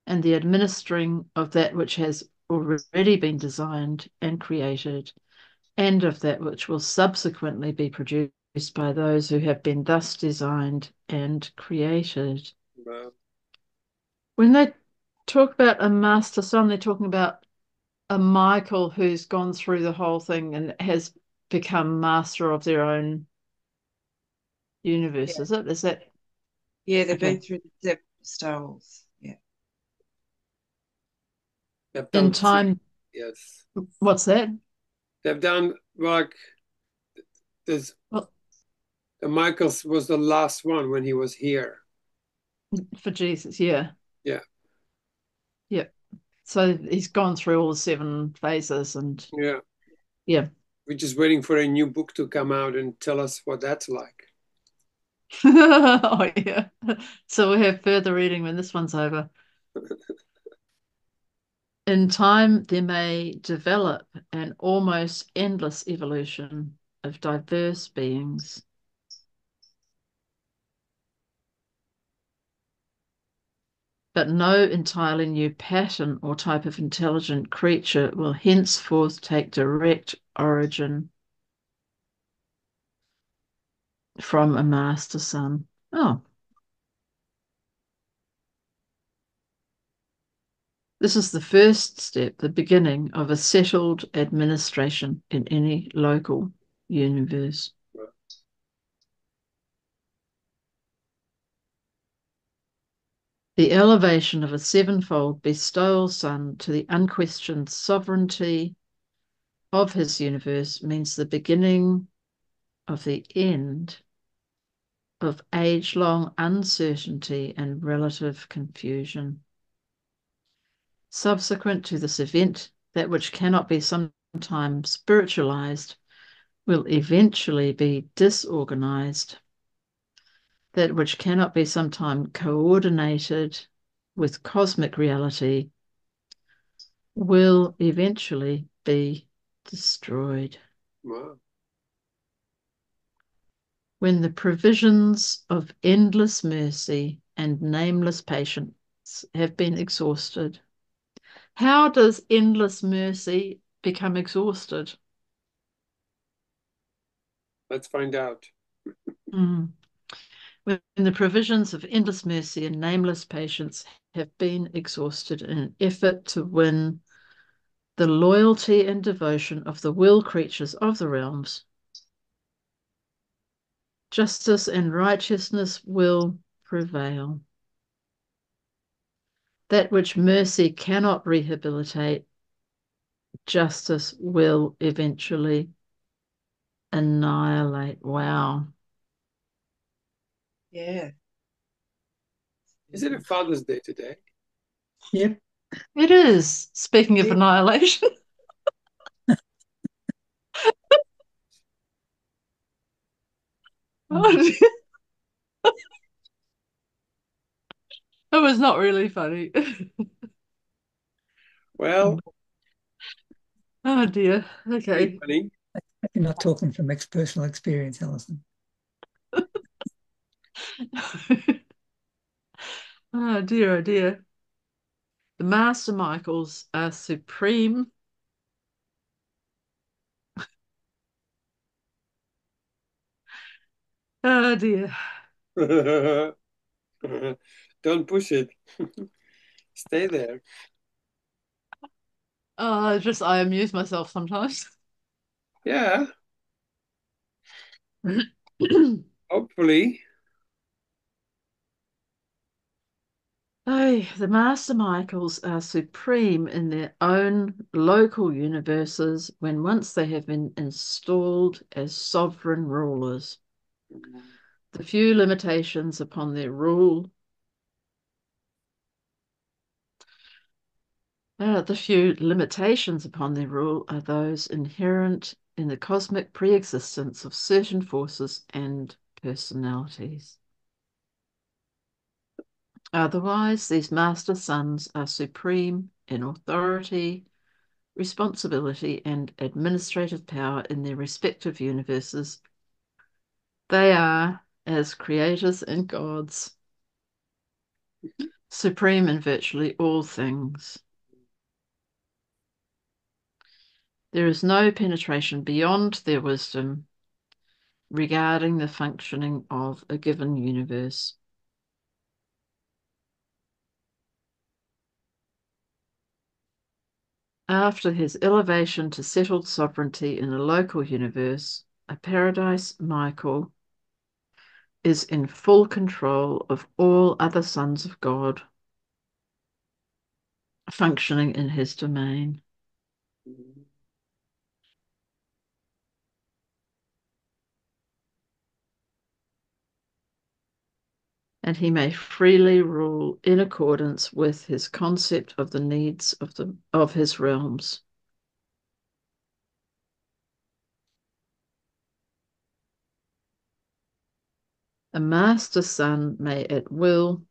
and the administering of that which has already been designed and created, and of that which will subsequently be produced by those who have been thus designed and created. Wow. When they talk about a Master Son, they're talking about a Michael who's gone through the whole thing and has become master of their own universe, is it? Is that? Yeah, they've Okay. been through the Bestowals. Yeah. They've done In time. Yes. What's that? They've done like this. Well, Michael's was the last one when he was here. for Jesus, yeah. Yeah. Yeah. So he's gone through all the 7 phases and Yeah. yeah. We're just waiting for a new book to come out and tell us what that's like. Oh yeah. So we'll have further reading when this one's over. In time, there may develop an almost endless evolution of diverse beings. But no entirely new pattern or type of intelligent creature will henceforth take direct origin from a Master Son. Oh. This is the first step, the beginning of a settled administration in any local universe. The elevation of a sevenfold bestowal Son to the unquestioned sovereignty of his universe means the beginning of the end of age-long uncertainty and relative confusion. Subsequent to this event, that which cannot be sometimes spiritualized will eventually be disorganized that which cannot be sometime coordinated with cosmic reality will eventually be destroyed. Wow. When the provisions of endless mercy and nameless patience have been exhausted. How does endless mercy become exhausted? Let's find out. Mm. When the provisions of endless mercy and nameless patience have been exhausted in an effort to win the loyalty and devotion of the will creatures of the realms, justice and righteousness will prevail. That which mercy cannot rehabilitate, justice will eventually annihilate. Wow. Yeah. Is it a Father's Day today? Yep. It is. Speaking of Yeah. annihilation. Oh, it was not really funny. Well, Oh dear. pretty Okay. funny. You're not talking from personal experience, Alison. Oh dear, oh dear. The Master Michaels are supreme. Oh dear. Don't push it. Stay there. Oh, I amuse myself sometimes. Yeah, hopefully. Oh, the Master Michaels are supreme in their own local universes when once they have been installed as sovereign rulers. The few limitations upon their rule The few limitations upon their rule are those inherent in the cosmic pre-existence of certain forces and personalities. Otherwise, these master sons are supreme in authority, responsibility, and administrative power in their respective universes. They are, as creators and gods, supreme in virtually all things. There is no penetration beyond their wisdom regarding the functioning of a given universe. After his elevation to settled sovereignty in a local universe, a Paradise Michael is in full control of all other sons of God functioning in his domain. And he may freely rule in accordance with his concept of the needs of his realms. A master son may at will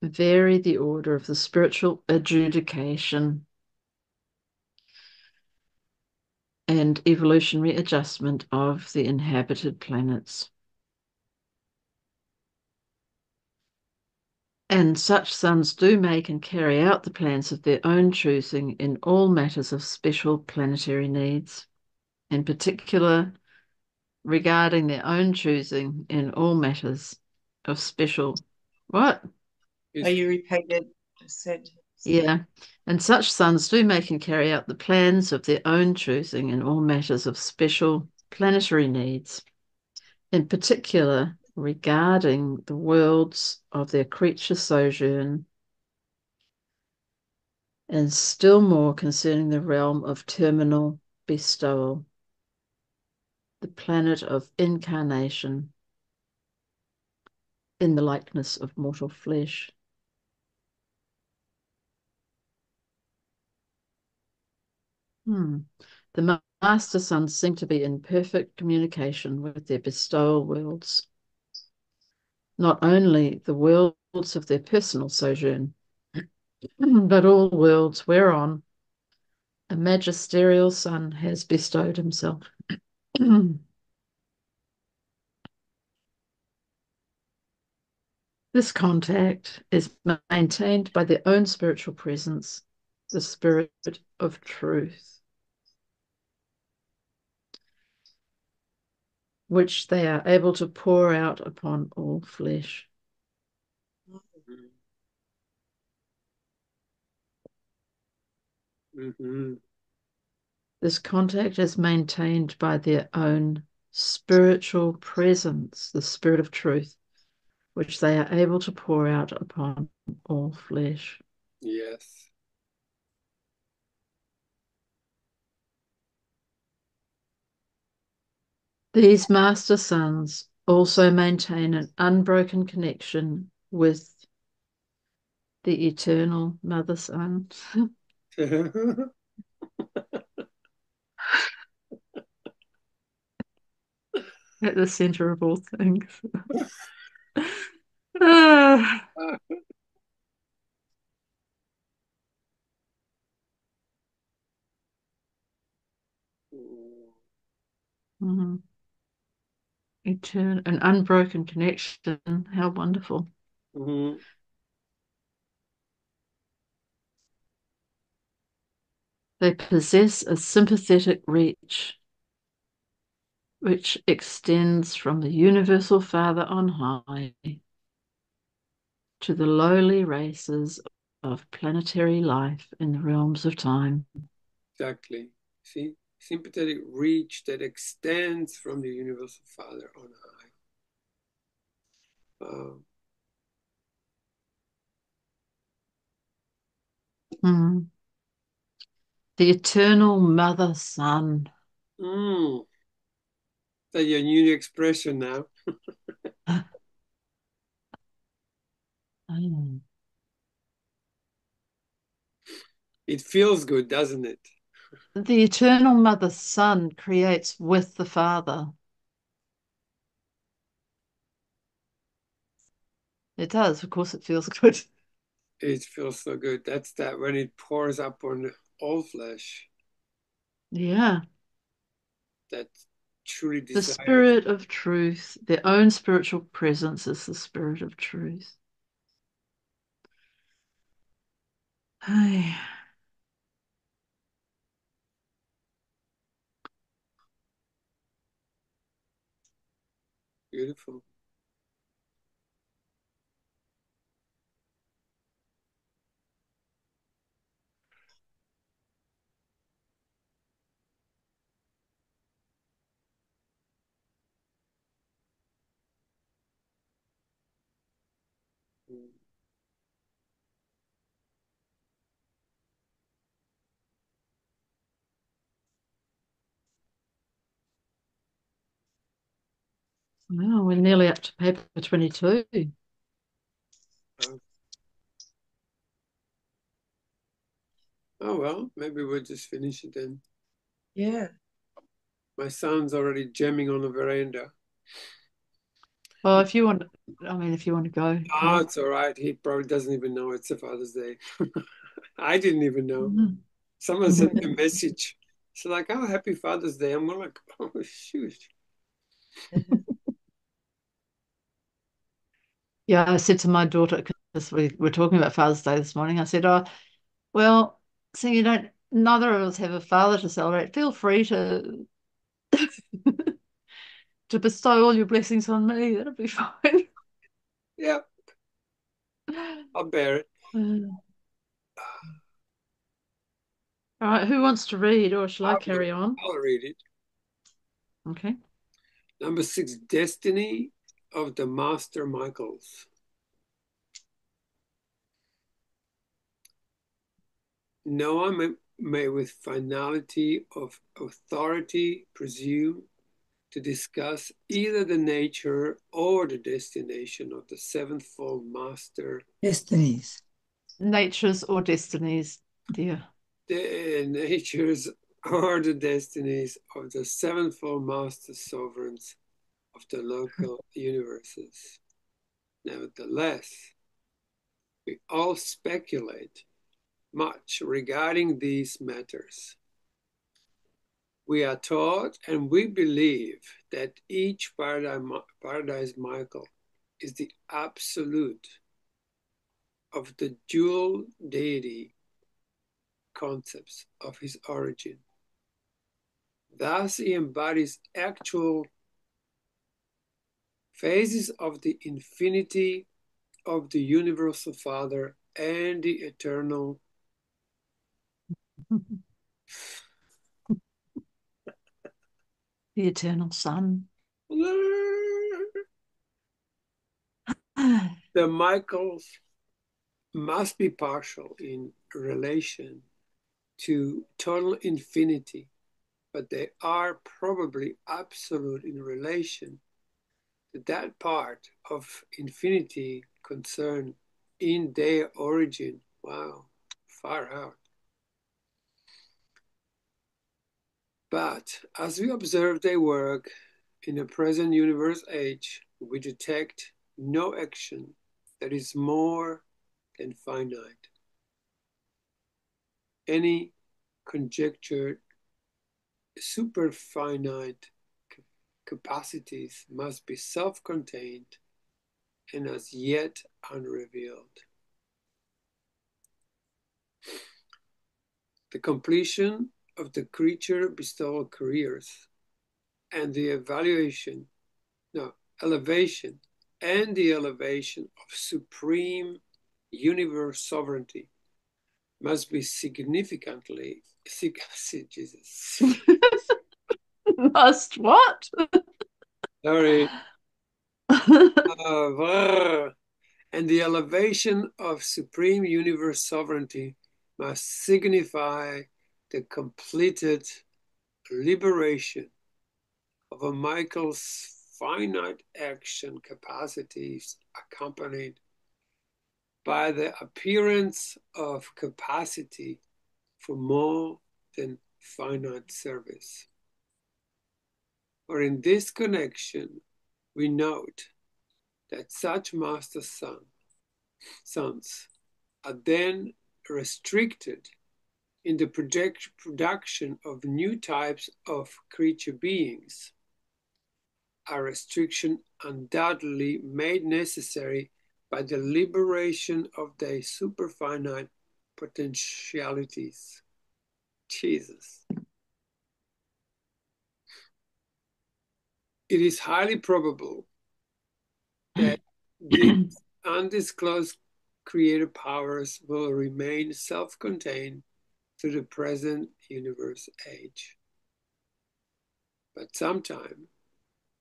vary the order of the spiritual adjudication and evolutionary adjustment of the inhabited planets. And such sons do make and carry out the plans of their own choosing in all matters of special planetary needs, in particular regarding their own choosing in all matters of special. What? Are you repeated the sentence? Yeah. And such sons do make and carry out the plans of their own choosing in all matters of special planetary needs, in particular regarding the worlds of their creature sojourn, and still more concerning the realm of terminal bestowal, the planet of incarnation in the likeness of mortal flesh. The master sons seem to be in perfect communication with their bestowal worlds. not only the worlds of their personal sojourn, but all worlds whereon a magisterial Son has bestowed himself. This contact is maintained by their own spiritual presence, the Spirit of Truth, which they are able to pour out upon all flesh. Mm-hmm. This contact is maintained by their own spiritual presence, the Spirit of Truth, which they are able to pour out upon all flesh. Yes. These master sons also maintain an unbroken connection with the eternal mother sun at the center of all things. Mhm. An unbroken connection. How wonderful. Mm-hmm. They possess a sympathetic reach which extends from the universal Father on high to the lowly races of planetary life in the realms of time. Exactly. See, sympathetic reach that extends from the universal Father on high. Mm. The eternal mother sun. Mm. That's your new expression now. Mm. It feels good, doesn't it? The eternal mother sun creates with the Father. It does, of course, it feels good. It feels so good. That's that when it pours up on all flesh, Yeah. that truly The desires. Spirit of Truth, their own spiritual presence is the Spirit of Truth. Hey. Beautiful. Mm. Well, we're nearly up to paper 22. Oh. Oh well, maybe we'll just finish it then. Yeah. My son's already jamming on the veranda. Well, if you want, I mean, if you want to go, Oh, go. it's all right. He probably doesn't even know it's a Father's Day. I didn't even know. Someone sent me a message. It's like, oh, happy Father's Day. I'm like, oh, shoot. Yeah, I said to my daughter, because we were talking about Father's Day this morning, I said, oh, well, so you don't, neither of us have a father to celebrate. Feel free to to bestow all your blessings on me. That'll be fine. Yeah, I'll bear it. All right, who wants to read, or shall I carry on? I'll read it. Okay. Number 6, Destiny of the Master Michaels. No one may with finality of authority presume to discuss either the nature or the destination of the sevenfold master. Destinies. Natures or destinies, dear. The natures or the destinies of the sevenfold master sovereigns of the local universes. Nevertheless, we all speculate much regarding these matters. We are taught and we believe that each paradise Michael is the absolute of the dual deity concepts of his origin. Thus, he embodies actual phases of the infinity of the universal Father and the eternal the eternal Son. The Michaels must be partial in relation to total infinity, but they are probably absolute in relation to that part of infinity concerned in their origin. Wow, far out. But as we observe their work in the present universe age, we detect no action that is more than finite. Any conjectured superfinite capacities must be self-contained and as yet unrevealed. The completion of the creature bestowal careers and the elevation and the elevation of supreme universe sovereignty must be significantly Jesus. Must what? Sorry. And the elevation of supreme universe sovereignty must signify the completed liberation of a Michael's finite action capacities accompanied by the appearance of capacity for more than finite service. Or in this connection, we note that such master sons are then restricted in the production of new types of creature beings, a restriction undoubtedly made necessary by the liberation of their superfinite potentialities. Jesus. It is highly probable that these undisclosed creative powers will remain self-contained to the present universe age. But sometime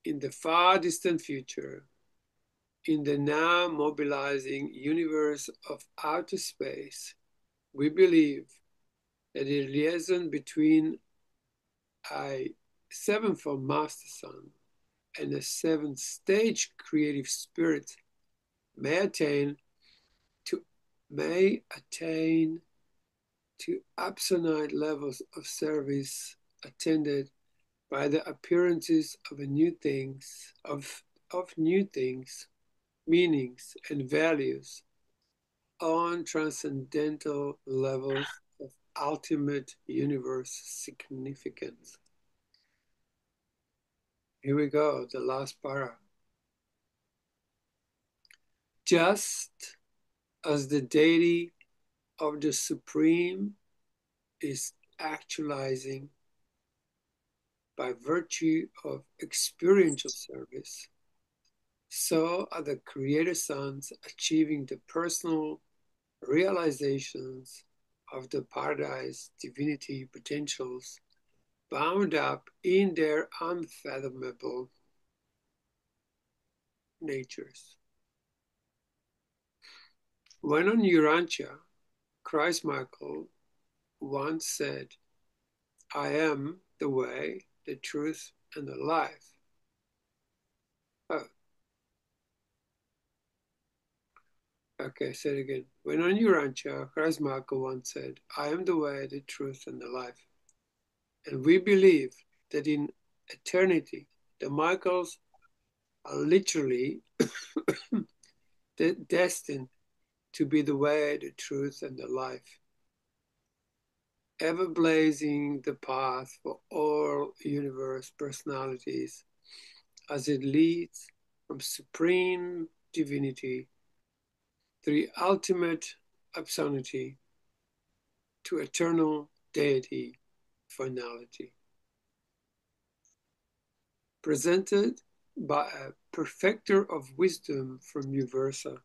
in the far distant future, in the now mobilizing universe of outer space, we believe that the liaison between a sevenfold master son and a seventh stage creative spirit may attain to absolute levels of service attended by the appearances of new things, meanings and values on transcendental levels of ultimate universe significance. Here we go, the last para. Just as the deity of the Supreme is actualizing by virtue of experiential service, so are the Creator Sons achieving the personal realizations of the paradise divinity potentials bound up in their unfathomable natures. When on Urantia, Christ Michael once said, I am the way, the truth, and the life. Oh. Okay, say it again. When on Urantia, Christ Michael once said, I am the way, the truth, and the life. And we believe that in eternity, the Michaels are literally destined to be the way, the truth, and the life, ever blazing the path for all universe personalities as it leads from supreme divinity to the ultimate absolutity to eternal deity finality. Presented by a perfecter of wisdom from Uversa.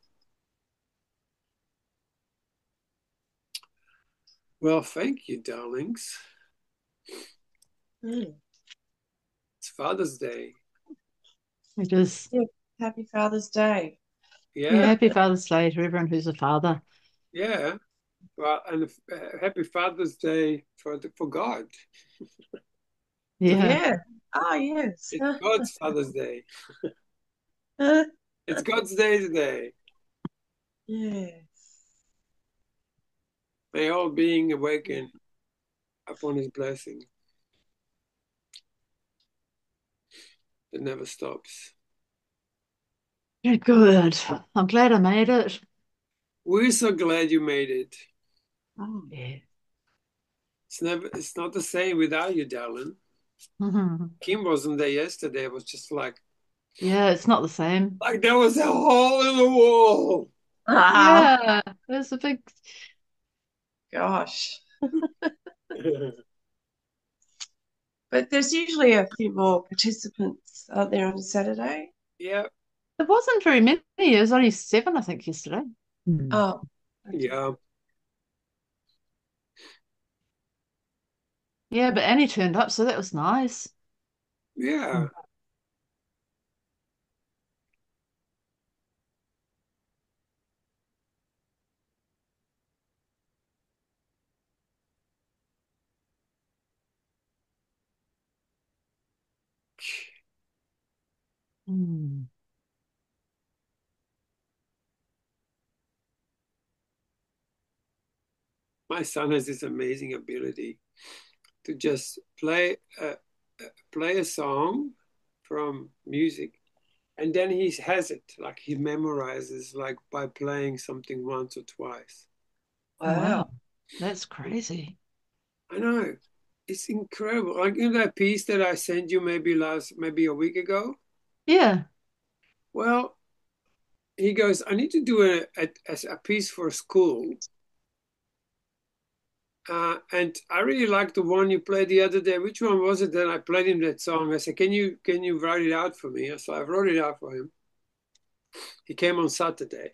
Well, thank you, darlings. Mm. It's Father's Day. It is. Yeah. Happy Father's Day. Yeah, Yeah, happy Father's Day to everyone who's a father. yeah. Well, and happy Father's Day for God. Yeah. Yeah. Oh, yes. It's God's Father's Day. It's God's Day today. Yes. May all being awaken upon His blessing that never stops. Yeah, good. I'm glad I made it. We're so glad you made it. Oh. Yeah. It's not the same without you, darling. Kim wasn't there yesterday. It was just Yeah, it's not the same. like there was a hole in the wall. Ah, Yeah, there's a big. gosh. But there's usually a few more participants out there on a Saturday. Yeah, It wasn't very many. It was only 7, I think, yesterday. Oh, okay. yeah, Yeah, but Annie turned up, so that was nice. yeah. Mm. My son has this amazing ability to just play a song from music, and then he has it like he memorizes like by playing something once or twice. Wow, Wow. that's crazy. I know. It's incredible. Like in that piece that I sent you maybe a week ago. Yeah. Well, he goes, I need to do a piece for school. And I really liked the one you played the other day. Which one was it? Then I played him that song. I said, can you write it out for me? So I wrote it out for him. He came on Saturday.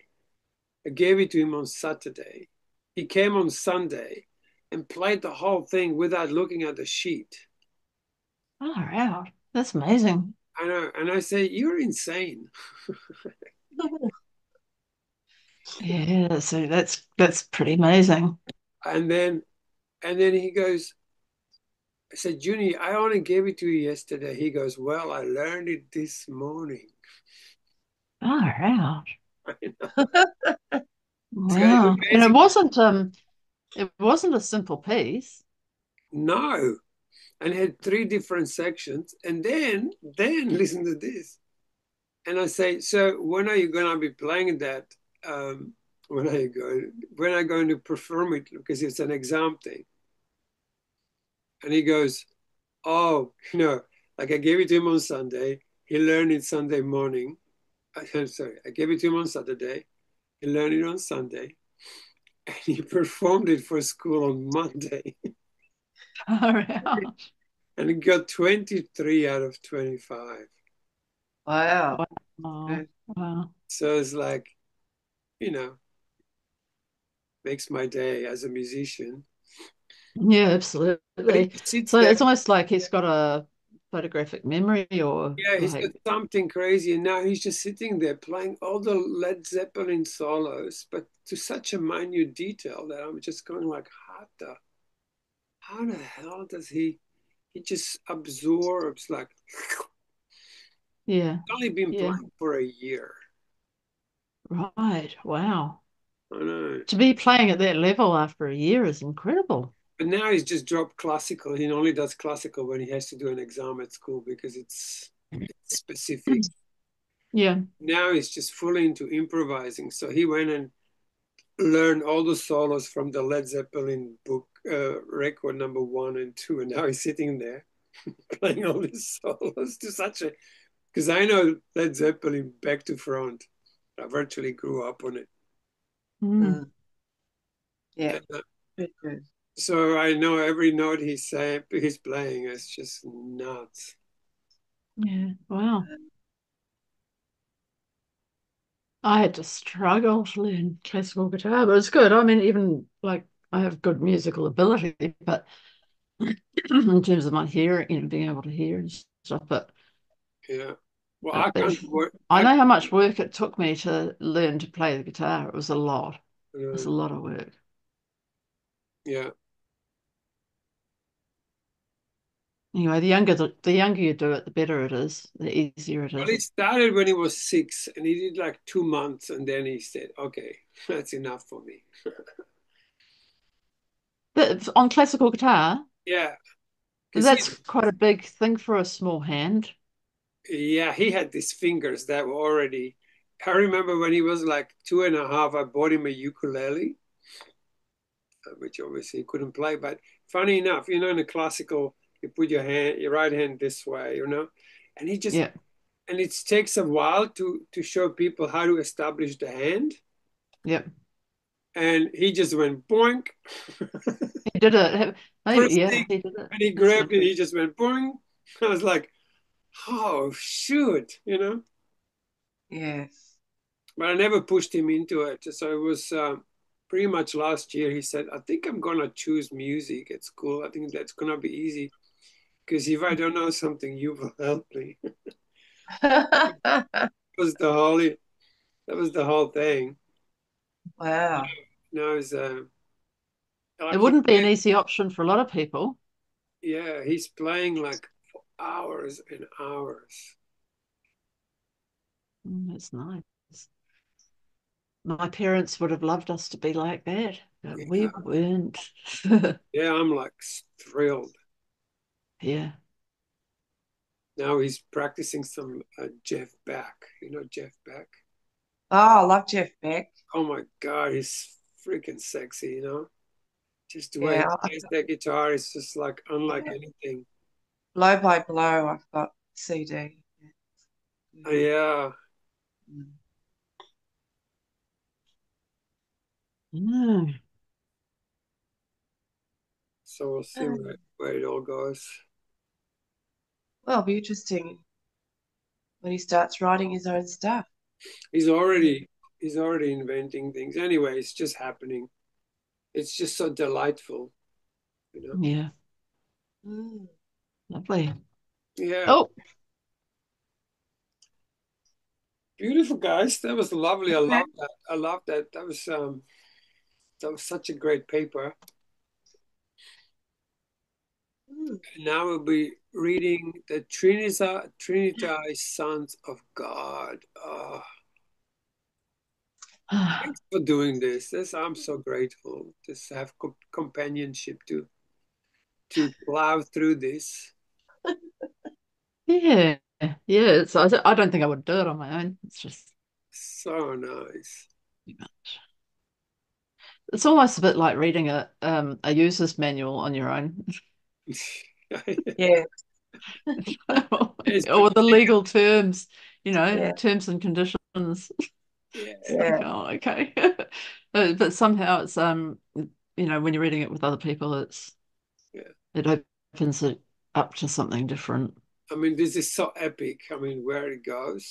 I gave it to him on Saturday. He came on Sunday and played the whole thing without looking at the sheet. Oh, wow. That's amazing. I know. And I say, you're insane. Yeah, so that's pretty amazing. And then he goes, I said, Junie, I only gave it to you yesterday. He goes, well, I learned it this morning. Oh, wow. I know. It's got an Wow. And amazing. it wasn't a simple piece. No. And had three different sections. And then listen to this. And I say, so when are you going to be playing that? When are you going to perform it? Because it's an exam thing. And he goes, oh, like I gave it to him on Sunday. He learned it Sunday morning. I'm sorry, I gave it to him on Saturday. He learned it on Sunday. And he performed it for school on Monday. Oh, wow. And he got 23 out of 25. Wow. Wow. Good. Wow. So it's like, you know, makes my day as a musician. Yeah, But he absolutely. just sits So there. it's almost like he's got a photographic memory or Yeah, he's got like, something crazy. And now he's just sitting there playing all the Led Zeppelin solos, but to such a minute detail that I'm just going like, how the hell does he just absorbs like, yeah, he's only been yeah. playing for a year. Right. Wow. I know. To be playing at that level after a year is incredible. But now he's just dropped classical. He only does classical when he has to do an exam at school because it's specific. Yeah. Now he's just fully into improvising. So he went and learned all the solos from the Led Zeppelin book, record number 1 and 2, and now he's sitting there playing all these solos to such a, because I know Led Zeppelin back to front. I virtually grew up on it. Mm. Yeah, And, good, good. so I know every note he's playing. It's just nuts. Yeah. Wow. I had to struggle to learn classical guitar, but it's good. I mean, even like I have good musical ability, but in terms of my hearing, being able to hear and stuff, but Yeah. Well, uh, I can't work. I know how much work it took me to learn to play the guitar. It was a lot. It was a lot of work. Yeah. Anyway, the younger you do it, the better it is, the easier it Well, is. he started when he was 6, and he did like 2 months, and then he said, "Okay, that's enough for me." But on classical guitar, Yeah, because that's quite a big thing for a small hand. he had these fingers that were already. I remember when he was like 2.5, I bought him a ukulele, which obviously he couldn't play. But funny enough, in the classical, you put your right hand this way, and he just Yeah, and it takes a while to show people how to establish the hand. yeah. And he just went boink. He did it. First Yeah, thing, he did it. and he That's grabbed it, lovely. he just went boing. I was like, oh shoot. Yes. But I never pushed him into it. So it was pretty much last year. He said, I think I'm gonna choose music at school. I think that's gonna be easy because if I don't know something, you will help me. was the whole that was the whole thing. Wow. No, it's It like wouldn't be an easy option for a lot of people. he's playing like for hours and hours. That's nice. My parents would have loved us to be like that, but we Yeah, weren't. yeah, I'm like thrilled. Yeah. Now he's practicing some Jeff Beck. You know Jeff Beck? Oh, I love Jeff Beck. Oh my God, he's freaking sexy. Just the way he Yeah, plays that guitar is just like unlike yeah. anything. Blow by Blow, I've got CD. Yeah. Yeah, Mm. Mm. so we'll see where it all goes. Well, it'll be interesting when he starts writing his own stuff. He's Yeah. already he's already inventing things. Anyway, it's just happening. It's just so delightful. Yeah. Mm. Lovely. Yeah, Oh, beautiful guys. That was lovely. I Okay. love that. I love that. That was such a great paper. Mm. And now we'll be reading the Trinitae Sons of God. Oh, thanks for doing this. I'm so grateful to have companionship to plow through this. yeah. Yeah. I don't think I would do it on my own. It's just So nice. too much. It's almost a bit like reading a user's manual on your own. Yeah, It's Or the legal terms, yeah, terms and conditions. yeah, It's like, yeah. oh, okay. But somehow it's when you're reading it with other people, yeah. it opens it up to something different. I mean, this is so epic. I mean, where it goes,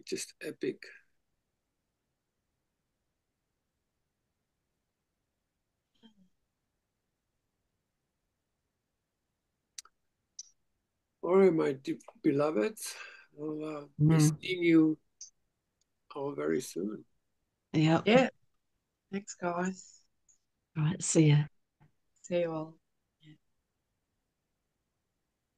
just epic. All right, my deep beloveds, I'll be Mm. seeing you all very soon. Yeah. Yeah. Thanks, guys. Right. See ya. See you all.